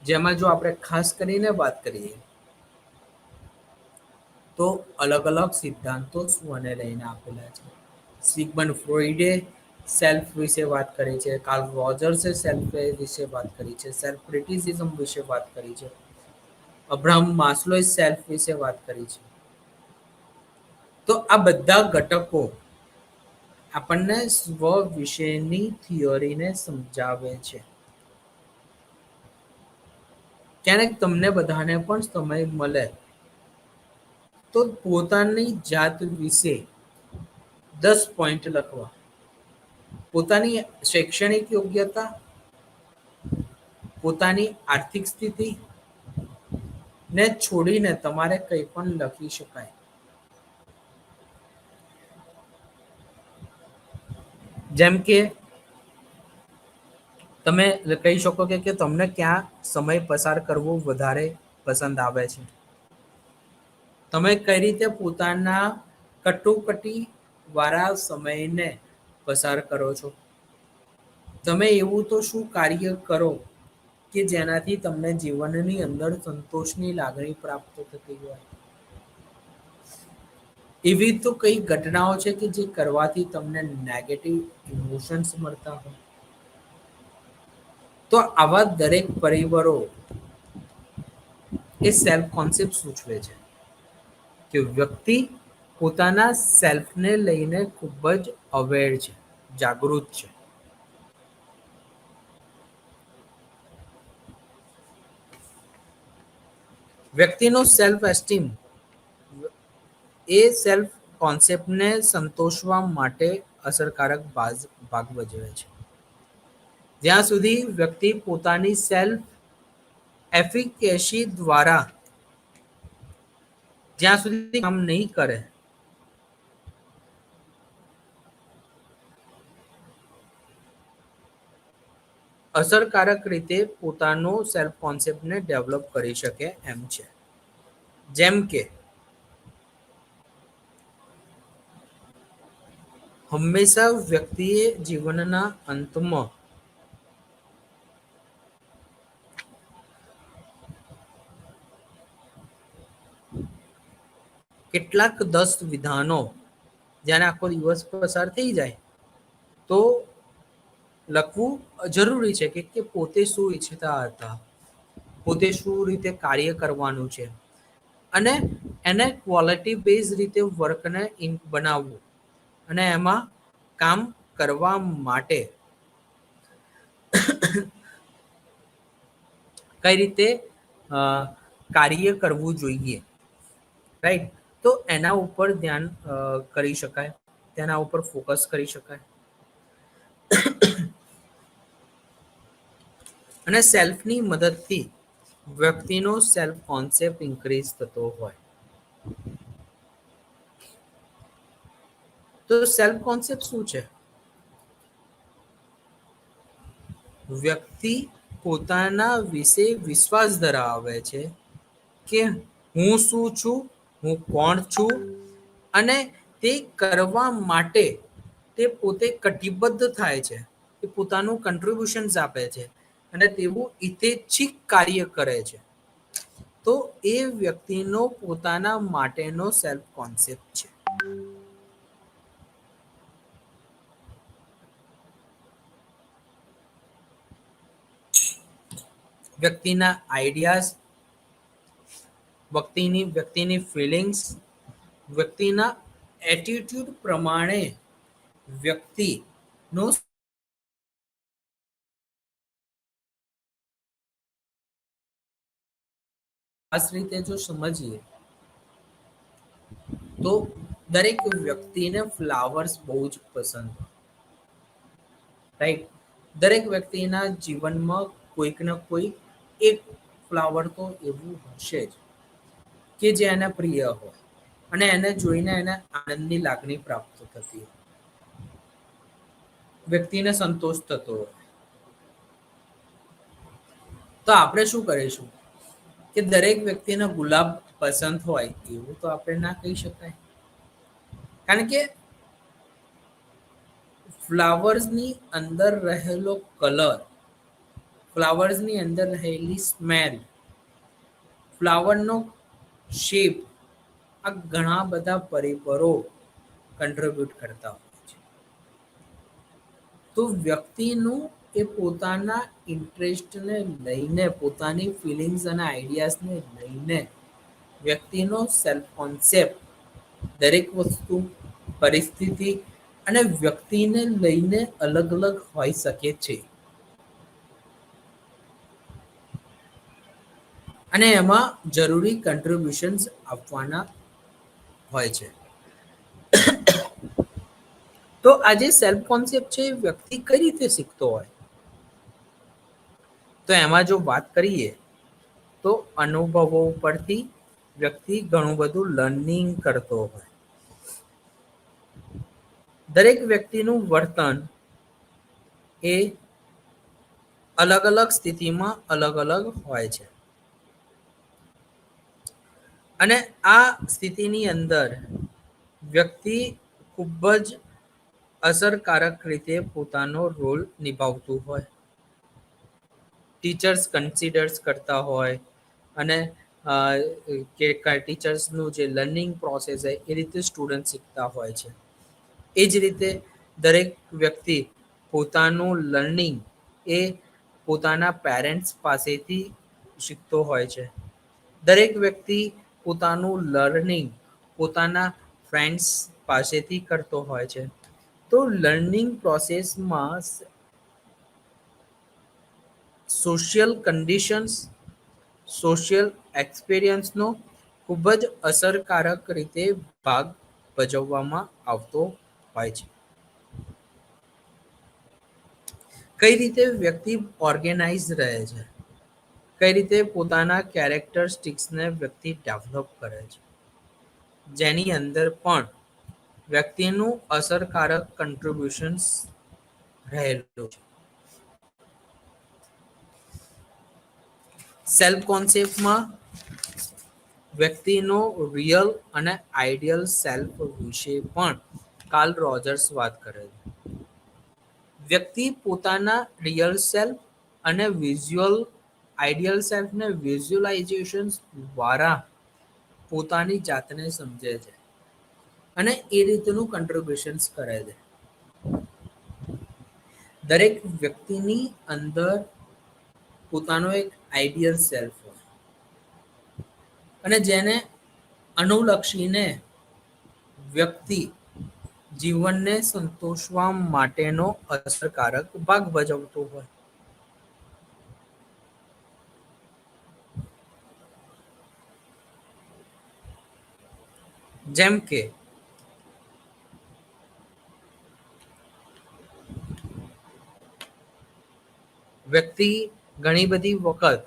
Speaker 1: જેમાં જો આપણે ખાસ કરીને વાત કરીએ તો અલગ અલગ સિદ્ધાંતો સ્વને લઈને આપેલા છે. સિગમન્ડ ફ્રોઈડે સેલ્ફ વિશે વાત કરી છે, કાર્લ રોજર્સે સેલ્ફ વિશે વાત કરી છે, સેલ્ફ ક્રિટિસિઝમ વિશે વાત કરી છે, અબ્રાહમ માસ્લોએ સેલ્ફ વિશે વાત કરી છે. તો આ બધા ઘટકો આપણને સ્વ વિશેની થિયરીને સમજાવે છે. ક્યારેક તમને બધાને પણ સમય મળે તો પોતાની જાત વિશે 10 પોઈન્ટ લખવા. પોતાની શૈક્ષણિક યોગ્યતા, પોતાની આર્થિક સ્થિતિ ને છોડીને તમારે કંઈ પણ લખી શકાય. જેમ કે તમે કહી શકો કે તમને ક્યાં સમય પસાર કરવો વધારે પસંદ આવે છે. તમે કઈ રીતે પોતાના કટોકટી વાળા સમયને પસાર કરો છો. તમે એવું તો શું કાર્ય કરો કે જેનાથી તમને જીવનની અંદર સંતોષની લાગણી પ્રાપ્ત થતી હોય. એવી તો કઈ ઘટનાઓ છે કે જે કરવાથી તમને નેગેટિવ ઇમોશન્સ મળતા હોય. તો આવા દરેક પરિબળો એ સેલ્ફ કોન્સેપ્ટ સૂચવે છે કે વ્યક્તિ પોતાના સેલ્ફને લઈને ખૂબ જ અવેર છે, જાગૃત છે. વ્યક્તિનો સેલ્ફ એસ્ટીમ એ સેલ્ફ કોન્સેપ્ટને સંતોષવા માટે અસરકારક ભાગ ભજવે છે. જ્યાં સુધી વ્યક્તિ પોતાની સેલ્ફ એફિકેસી દ્વારા જ્યાં સુધી કામ નહીં કરે અસરકારક રીતે પોતાનો સેલ્ફ કોન્સેપ્ટને ડેવલપ કરી શકે એમ છે. જેમ કે હંમેશા વ્યક્તિએ જીવનના અંતમાં કેટલાક 10 વિધાનો જ્યારે આખો દિવસ પસાર થઈ જાય તો લખવું જરૂરી છે કે પોતે શું ઈચ્છતા હતા, પોતે શું રીતે કાર્ય કરવાનું છે અને એને ક્વોલિટી બેઝ રીતે વર્કને બનાવવું. અને એમાં કામ કરવા માટે કઈ રીતે કાર્ય કરવું જોઈએ, રાઈટ? તો એના ઉપર ધ્યાન કરી શકાય, તેના ઉપર ફોકસ કરી શકાય. અને સેલ્ફની મદદથી વ્યક્તિનો સેલ્ફ કોન્સેપ્ટ ઇન્ક્રીઝ થતો હોય. તો સેલ્ફ કોન્સેપ્ટ શું છે? વ્યક્તિ પોતાના વિશે વિશ્વાસ ધરાવે છે કે હું શું છું, હું કોણ છું, અને તે કરવા માટે તે પોતે કટિબદ્ધ થાય છે, તે પોતાનું કન્ટ્રીબ્યુશન્સ આપે છે અને તેવું ઈચ્છિક કાર્ય કરે છે. તો એ વ્યક્તિનો પોતાના માટેનો સેલ્ફ કોન્સેપ્ટ છે. વ્યક્તિના આઈડિયાઝ, વ્યક્તિની ફિલિંગ્સ, વ્યક્તિના એટીટ્યુડ પ્રમાણે વ્યક્તિનો ખાસ રીતે જો સમજીએ તો દરેક વ્યક્તિને ફ્લાવર્સ બહુ જ પસંદ હોય, રાઈટ? દરેક વ્યક્તિના જીવનમાં કોઈક ને કોઈક એક ફ્લાવર તો એવું હશે જ કે જે એને પ્રિય હોય અને એને જોઈને એને આનંદની લાગણી પ્રાપ્ત થતી હોય, વ્યક્તિને સંતોષ થતો હોય. તો આપણે શું કરીશું કે દરેક વ્યક્તિને ગુલાબ પસંદ હોય એવું તો આપણે ના કહી શકાય, કારણ કે ફ્લાવર્સની અંદર રહેલો કલર, ફ્લાવર્સની અંદર રહેલી સ્મેલ, ફ્લાવરનો શેપ, આ ઘણા બધા પરિબળો કન્ટ્રીબ્યુટ કરતા હોય છે. તો વ્યક્તિનું એ પોતાના ઇન્ટરેસ્ટને લઈને, પોતાની ફિલિંગ્સ અને આઈડિયાઝને લઈને વ્યક્તિનો સેલ્ફ કોન્સેપ્ટ દરેક વસ્તુ, પરિસ્થિતિ અને વ્યક્તિને લઈને અલગ અલગ હોઈ શકે છે. અને એમાં જરૂરી કન્ટ્રીબ્યુશન્સ આપવાના હોય છે. તો આ જે સેલ્ફ કોન્સેપ્ટ છે એ વ્યક્તિ કઈ રીતે શીખતો હોય? તો એમાં જો વાત કરીએ તો અનુભવો પરથી વ્યક્તિ ઘણું બધું લર્નિંગ કરતો હોય. દરેક વ્યક્તિનું વર્તન એ અલગ અલગ સ્થિતિમાં અલગ અલગ હોય છે, અને આ સ્થિતિની અંદર વ્યક્તિ ખૂબ જ અસરકારક રીતે પોતાનો રોલ નિભાવતું હોય. ટીચર્સ કન્સિડર્સ કરતા હોય અને કે ટીચર્સનું જે લર્નિંગ પ્રોસેસ છે એ રીતે સ્ટુડન્ટ શીખતા હોય છે. એ જ રીતે દરેક વ્યક્તિ પોતાનું લર્નિંગ એ પોતાના પેરેન્ટ્સ પાસેથી શીખતો હોય છે. દરેક વ્યક્તિ પોતાનું લર્નિંગ પોતાના ફ્રેન્ડ્સ પાસેથી કરતો હોય છે. તો લર્નિંગ પ્રોસેસમાં સોશિયલ કન્ડિશન્સ, સોશિયલ એક્સપિરિયન્સનો ખૂબ જ અસરકારક રીતે ભાગ ભજવવામાં આવતો હોય છે. કઈ રીતે વ્યક્તિ ઓર્ગેનાઇઝ રહે છે, કઈ રીતે પોતાના કેરેક્ટરિસ્ટિક્સને વ્યક્તિ ડેવલપ કરે છે, જેની અંદર પણ વ્યક્તિનું અસરકારક કન્ટ્રીબ્યુશન્સ રહેલું છે. સેલ્ફ કોન્સેપ્ટમાં વ્યક્તિનો રિયલ અને આઈડિયલ સેલ્ફ વિશે પણ કાર્લ રોજર્સ વાત કરે છે. વ્યક્તિ પોતાના રિયલ સેલ્ફ અને આઈડિયલ સેલ્ફને વિઝ્યુઅલાઇઝેશન દ્વારા પોતાની જાતને સમજે છે અને એ રીતનું કન્ટ્રીબ્યુશન્સ કરે છે. દરેક વ્યક્તિની અંદર પોતાનો એક આઈડિયલ સેલ્ફ હોય અને જેને અનુલક્ષીને વ્યક્તિ જીવનને સંતોષવા માટેનો અસરકારક ભાગ ભજવતો હોય. જેમ કે વ્યક્તિ ઘણી બધી વખત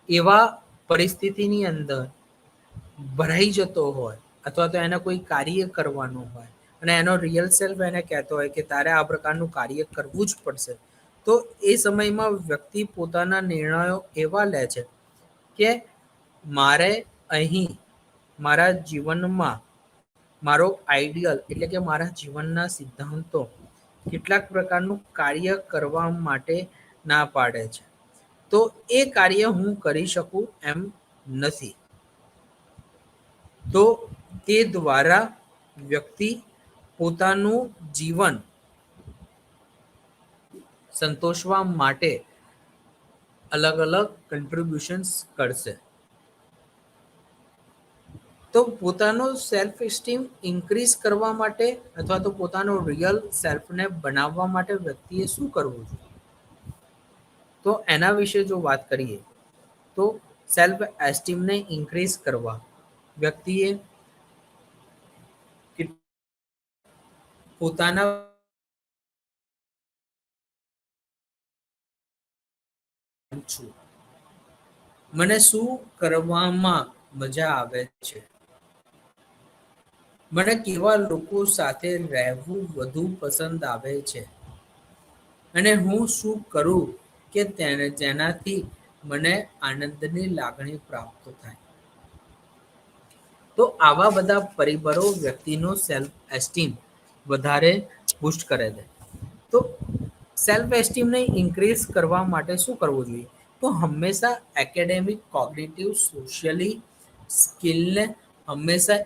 Speaker 1: એવા પરિસ્થિતિની અંદર ભરાઈ જતો હોય અથવા તો એને કોઈ કાર્ય કરવાનું હોય અને એનો રિયલ સેલ્ફ એને કહેતો હોય કે તારે આ પ્રકારનું કાર્ય કરવું જ પડશે, તો એ સમયમાં વ્યક્તિ પોતાના નિર્ણયો એવા લે છે કે મારે અહીં મારા જીવનમાં મારો આઈડિયલ એટલે કે મારા જીવનના સિદ્ધાંતો કેટલાક પ્રકારનું કાર્ય કરવા માટે ના પાડે છે, તો એ કાર્ય હું કરી શકું એમ નથી. તો તે દ્વારા વ્યક્તિ પોતાનું જીવન સંતોષવા માટે અલગ અલગ કન્ટ્રીબ્યુશન્સ કરશે. તો પોતાનો સેલ્ફ એસ્ટીમ ઇન્ક્રીઝ કરવા માટે અથવા તો પોતાનો રિયલ સેલ્ફને બનાવવા માટે વ્યક્તિએ શું કરવું જોઈએ? તો એના વિશે જો વાત કરીએ તો સેલ્ફ એસ્ટીમને ઇન્ક્રીઝ કરવા વ્યક્તિએ પોતાના છું, મને શું કરવામાં મજા આવે છે, મને કેવા લોકો સાથે રહેવું વધુ પસંદ આવે છે અને હું શું કરું કે જેનાથી મને આનંદની લાગણી પ્રાપ્ત થાય. તો આવા બધા પરિબળો વ્યક્તિનો સેલ્ફ એસ્ટીમ વધારે બુસ્ટ કરે છે. તો સેલ્ફ એસ્ટીમને ઇન્ક્રીઝ કરવા માટે શું કરવું જોઈએ? તો હંમેશા એકેડેમિક, કોગ્નિટિવ, સોશિયલી સ્કિલને હંમેશા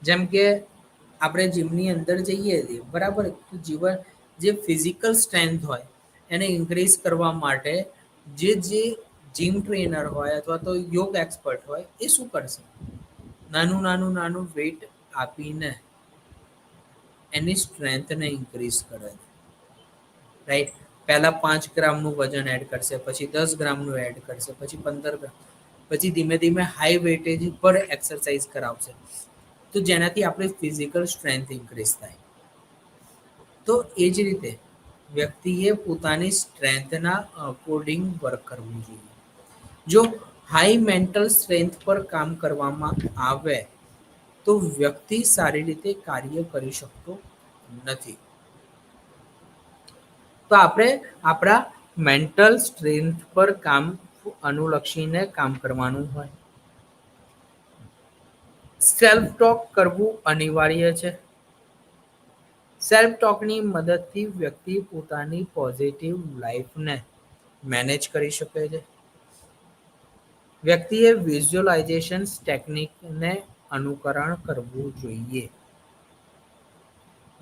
Speaker 1: જેમ કે આપણે જીમની અંદર જઈએ છીએ બરાબર, જીવન જે ફિઝિકલ સ્ટ્રેન્થ હોય એને ઇન્ક્રીઝ કરવા માટે જે જીમ ટ્રેનર હોય અથવા તો યોગ એક્સપર્ટ હોય એ શું કરશે? નાનું નાનું નાનું વેઇટ આપીને એની સ્ટ્રેન્થને ઇન્ક્રીઝ કરે છે, રાઈટ. પહેલા 5 ગ્રામનું વજન એડ કરશે, પછી 10 ગ્રામનું એડ કરશે, પછી 15 ગ્રામ, પછી ધીમે ધીમે હાઈ વેટેજ પર એક્સરસાઇઝ કરાવશે, તો જેનાથી આપણી ફિઝિકલ સ્ટ્રેન્થ ઇન્ક્રીઝ થાય. તો એ જ રીતે વ્યક્તિએ પોતાની સ્ટ્રેન્થના અકોર્ડિંગ વર્ક કરવું જોઈએ. જો હાઈ મેન્ટલ સ્ટ્રેન્થ પર કામ કરવામાં આવે તો વ્યક્તિ સારી રીતે કાર્ય કરી શકતો નથી. તો આપણે આપણા મેન્ટલ સ્ટ્રેન્થ પર કામ અનુલક્ષીને કામ કરવાનું હોય. સેલ્ફ ટોક કરવું અનિવાર્ય છે. સેલ્ફ ટોકની મદદથી વ્યક્તિ પોતાની પોઝિટિવ લાઈફને મેનેજ કરી શકે છે. વ્યક્તિએ વિઝ્યુઅલાઇઝેશન ટેકનિકને અનુકરણ કરવું જોઈએ.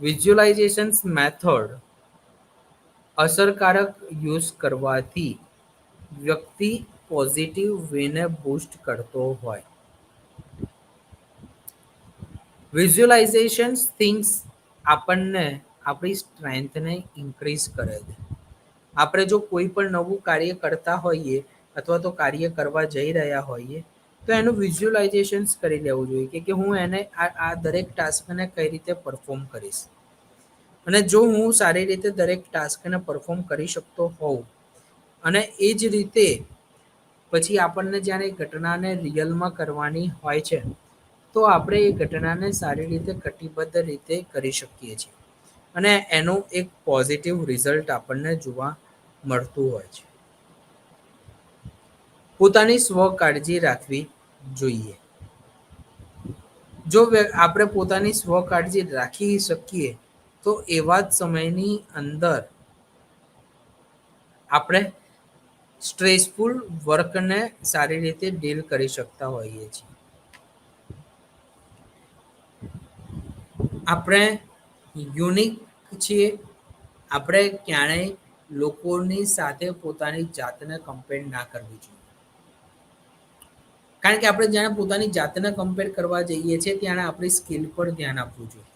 Speaker 1: વિઝ્યુઅલાઇઝેશન મેથડ અસરકારક યુઝ કરવાથી વ્યક્તિ પોઝિટિવ વેને બૂસ્ટ કરતો હોય. વિઝ્યુઅલાઇઝેશન થિંગ્સ આપણને આપણી સ્ટ્રેન્થને ઇન્ક્રીઝ કરે છે. આપણે જો કોઈ પણ નવું કાર્ય કરતા હોઈએ અથવા તો કાર્ય કરવા જઈ રહ્યા હોઈએ તો એનું વિઝ્યુઅલાઇઝેશન કરી લેવું જોઈએ કે હું એને આ દરેક ટાસ્કને કઈ રીતે પરફોર્મ કરીશ. અને જો હું સારી રીતે દરેક ટાસ્કને પરફોર્મ કરી શકતો હોઉં અને એ જ રીતે પછી આપણને જ્યારે એ ઘટનાને રિયલમાં કરવાની હોય છે તો આપણે એ ઘટનાને સારી રીતે કટિબદ્ધ રીતે કરી શકીએ છીએ અને એનું એક પોઝિટિવ રિઝલ્ટ આપણને જોવા મળતું હોય છે. પોતાની સ્વ કાળજી રાખવી જોઈએ. જો આપણે પોતાની સ્વ કાળજી રાખી શકીએ તો એવા જ સમયની અંદર આપણે સ્ટ્રેસફુલ વર્કને સારી રીતે ડીલ કરી શકતા હોઈએ છીએ. આપણે યુનિક છીએ. આપણે ક્યારેય લોકોની સાથે પોતાની જાતને કમ્પેર ના કરવી જોઈએ. કારણ કે આપણે જ્યારે પોતાની જાતને કમ્પેર કરવા જઈએ છીએ ત્યારે આપણી સ્કિલ પર ધ્યાન આપવું જોઈએ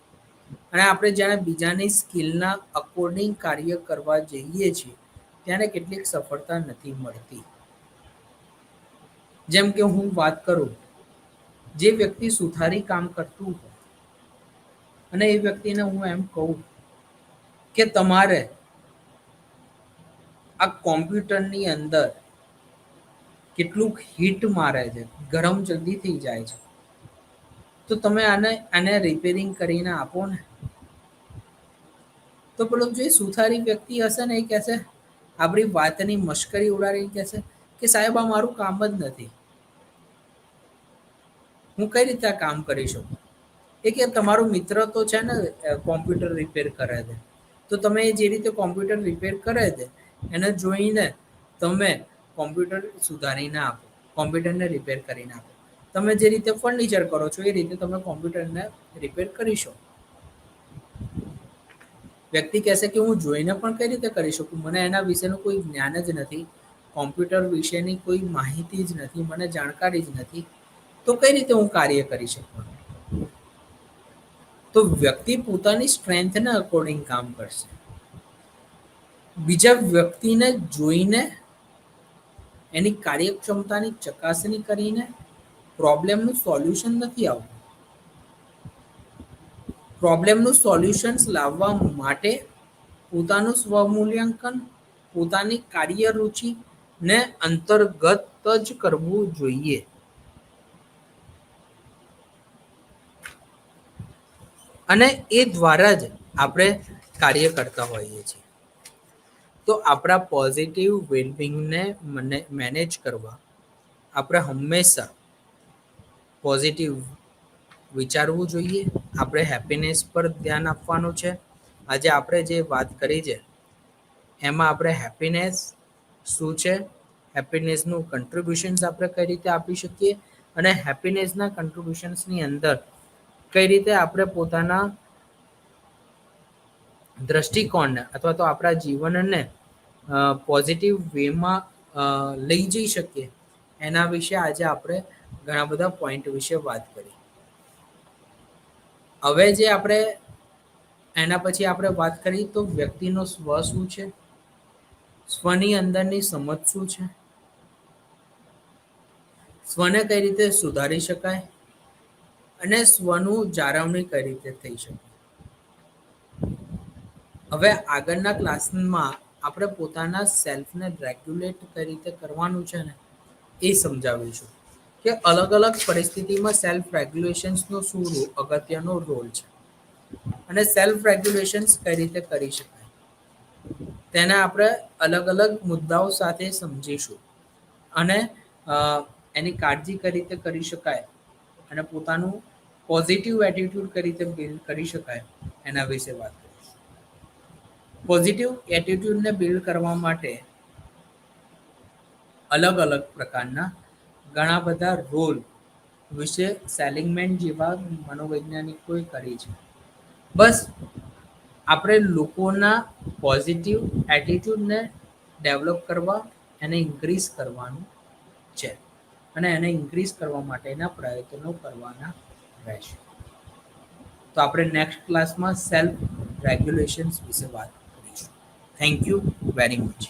Speaker 1: અને આપણે જ્યારે બીજાની સ્કિલના અકોર્ડિંગ કાર્ય કરવા જઈએ છીએ ત્યારે કેટલીક સફળતા નથી મળતી. જેમ કે હું વાત કરું, જે વ્યક્તિ સુથારી કામ કરતું હોય અને એ વ્યક્તિને હું એમ કહું કે તમારે આ કોમ્પ્યુટરની અંદર કેટલુંક હીટ મારે છે, ગરમ જલ્દી થઈ જાય છે, તો તમે આને રિપેરિંગ કરીને આપો ને. તો પેલો જે સુથારી વ્યક્તિ હશે ને એ કહેશે, આપણી વાતની મશ્કરી ઉડાડીને કહેશે કે સાહેબ આ મારું કામ જ નથી, હું કઈ રીતે આ કામ કરી શકું. એ કે તમારો મિત્ર તો છે ને કોમ્પ્યુટર રિપેર કરે છે, તો તમે જે રીતે કોમ્પ્યુટર રિપેર કરે છે એને જોઈને તમે કોમ્પ્યુટર સુધારીને આપો, કોમ્પ્યુટરને રિપેર કરીને આપો. તમે જે રીતે ફર્નિચર કરો છો એ રીતે તમે કોમ્પ્યુટરને રિપેર કરી શકો. વ્યક્તિ કહેશે કે હું જોઈને પણ કઈ રીતે કરી શકું, મને એના વિશેનું કોઈ જ્ઞાન જ નથી, કોમ્પ્યુટર વિશેની કોઈ માહિતી જ નથી, મને જાણકારી જ નથી, તો કઈ રીતે હું કાર્ય કરી શકું. તો વ્યક્તિ પોતાની સ્ટ્રેન્થના અકોર્ડિંગ કામ કરશે. બીજા વ્યક્તિને જોઈને એની કાર્યક્ષમતાની ચકાસણી કરીને પ્રોબ્લેમનું સોલ્યુશન નથી આવતું. પ્રોબ્લેમનું સોલ્યુશન્સ લાવવા માટે પોતાનું સ્વમૂલ્યાંકન, પોતાની કાર્યરુચિ ને અંતર્ગત જ કરવું જોઈએ. અને એ દ્વારા જ આપણે કાર્ય કરતા હોઈએ છીએ. તો આપણા પોઝિટિવ વેલબિંગને મેનેજ કરવા આપણે હંમેશા પોઝિટિવ વિચારવું જોઈએ. આપણે હેપીનેસ પર ધ્યાન આપવાનું છે. આજે આપણે જે વાત કરી છે એમાં આપણે હેપીનેસ શું છે, હેપીનેસનું કન્ટ્રીબ્યુશન્સ આપણે કઈ રીતે આપી શકીએ અને હેપીનેસના કન્ટ્રીબ્યુશન્સની અંદર કઈ રીતે આપણે પોતાના દ્રષ્ટિકોણને અથવા તો આપણા જીવનને પોઝિટિવ વેમાં લઈ જઈ શકીએ, એના વિશે આજે આપણે ઘણા બધા પોઈન્ટ વિશે વાત કરી. હવે જે આપણે એના પછી આપણે વાત કરી તો વ્યક્તિનો સ્વ શું છે, સ્વની અંદરની સમજ શું છે, સ્વને કઈ રીતે સુધારી શકાય અને સ્વનું જાળવણી કઈ રીતે થઈ શકે. હવે આગળના ક્લાસમાં આપણે પોતાના સેલ્ફને રેગ્યુલેટ કઈ રીતે કરવાનું છે ને એ સમજાવીશું કે અલગ અલગ પરિસ્થિતિમાં સેલ્ફ રેગ્યુલેશન્સનો શું અગત્યનો રોલ છે અને સેલ્ફ રેગ્યુલેશન્સ કઈ રીતે કરી શકાય તેને આપણે અલગ અલગ મુદ્દાઓ સાથે સમજીશું અને એની કાળજી કઈ રીતે કરી શકાય અને પોતાનું પોઝિટિવ એટીટ્યુડ કઈ રીતે બિલ્ડ કરી શકાય એના વિશે વાત કરીશું. પોઝિટિવ એટીટ્યુડને બિલ્ડ કરવા માટે અલગ અલગ પ્રકારના ઘણા બધા રોલ વિશે સેલિંગમેન જેવા મનોવૈજ્ઞાનિકોએ કરી છે. બસ આપણે લોકોના પોઝિટિવ એટીટ્યુડને ડેવલપ કરવા, એને ઇન્ક્રીઝ કરવાનું છે અને એને ઇન્ક્રીઝ કરવા માટેના પ્રયત્નો કરવાના રહેશે. તો આપણે નેક્સ્ટ ક્લાસમાં સેલ્ફ રેગ્યુલેશન્સ વિશે વાત કરીશું. Thank you very much.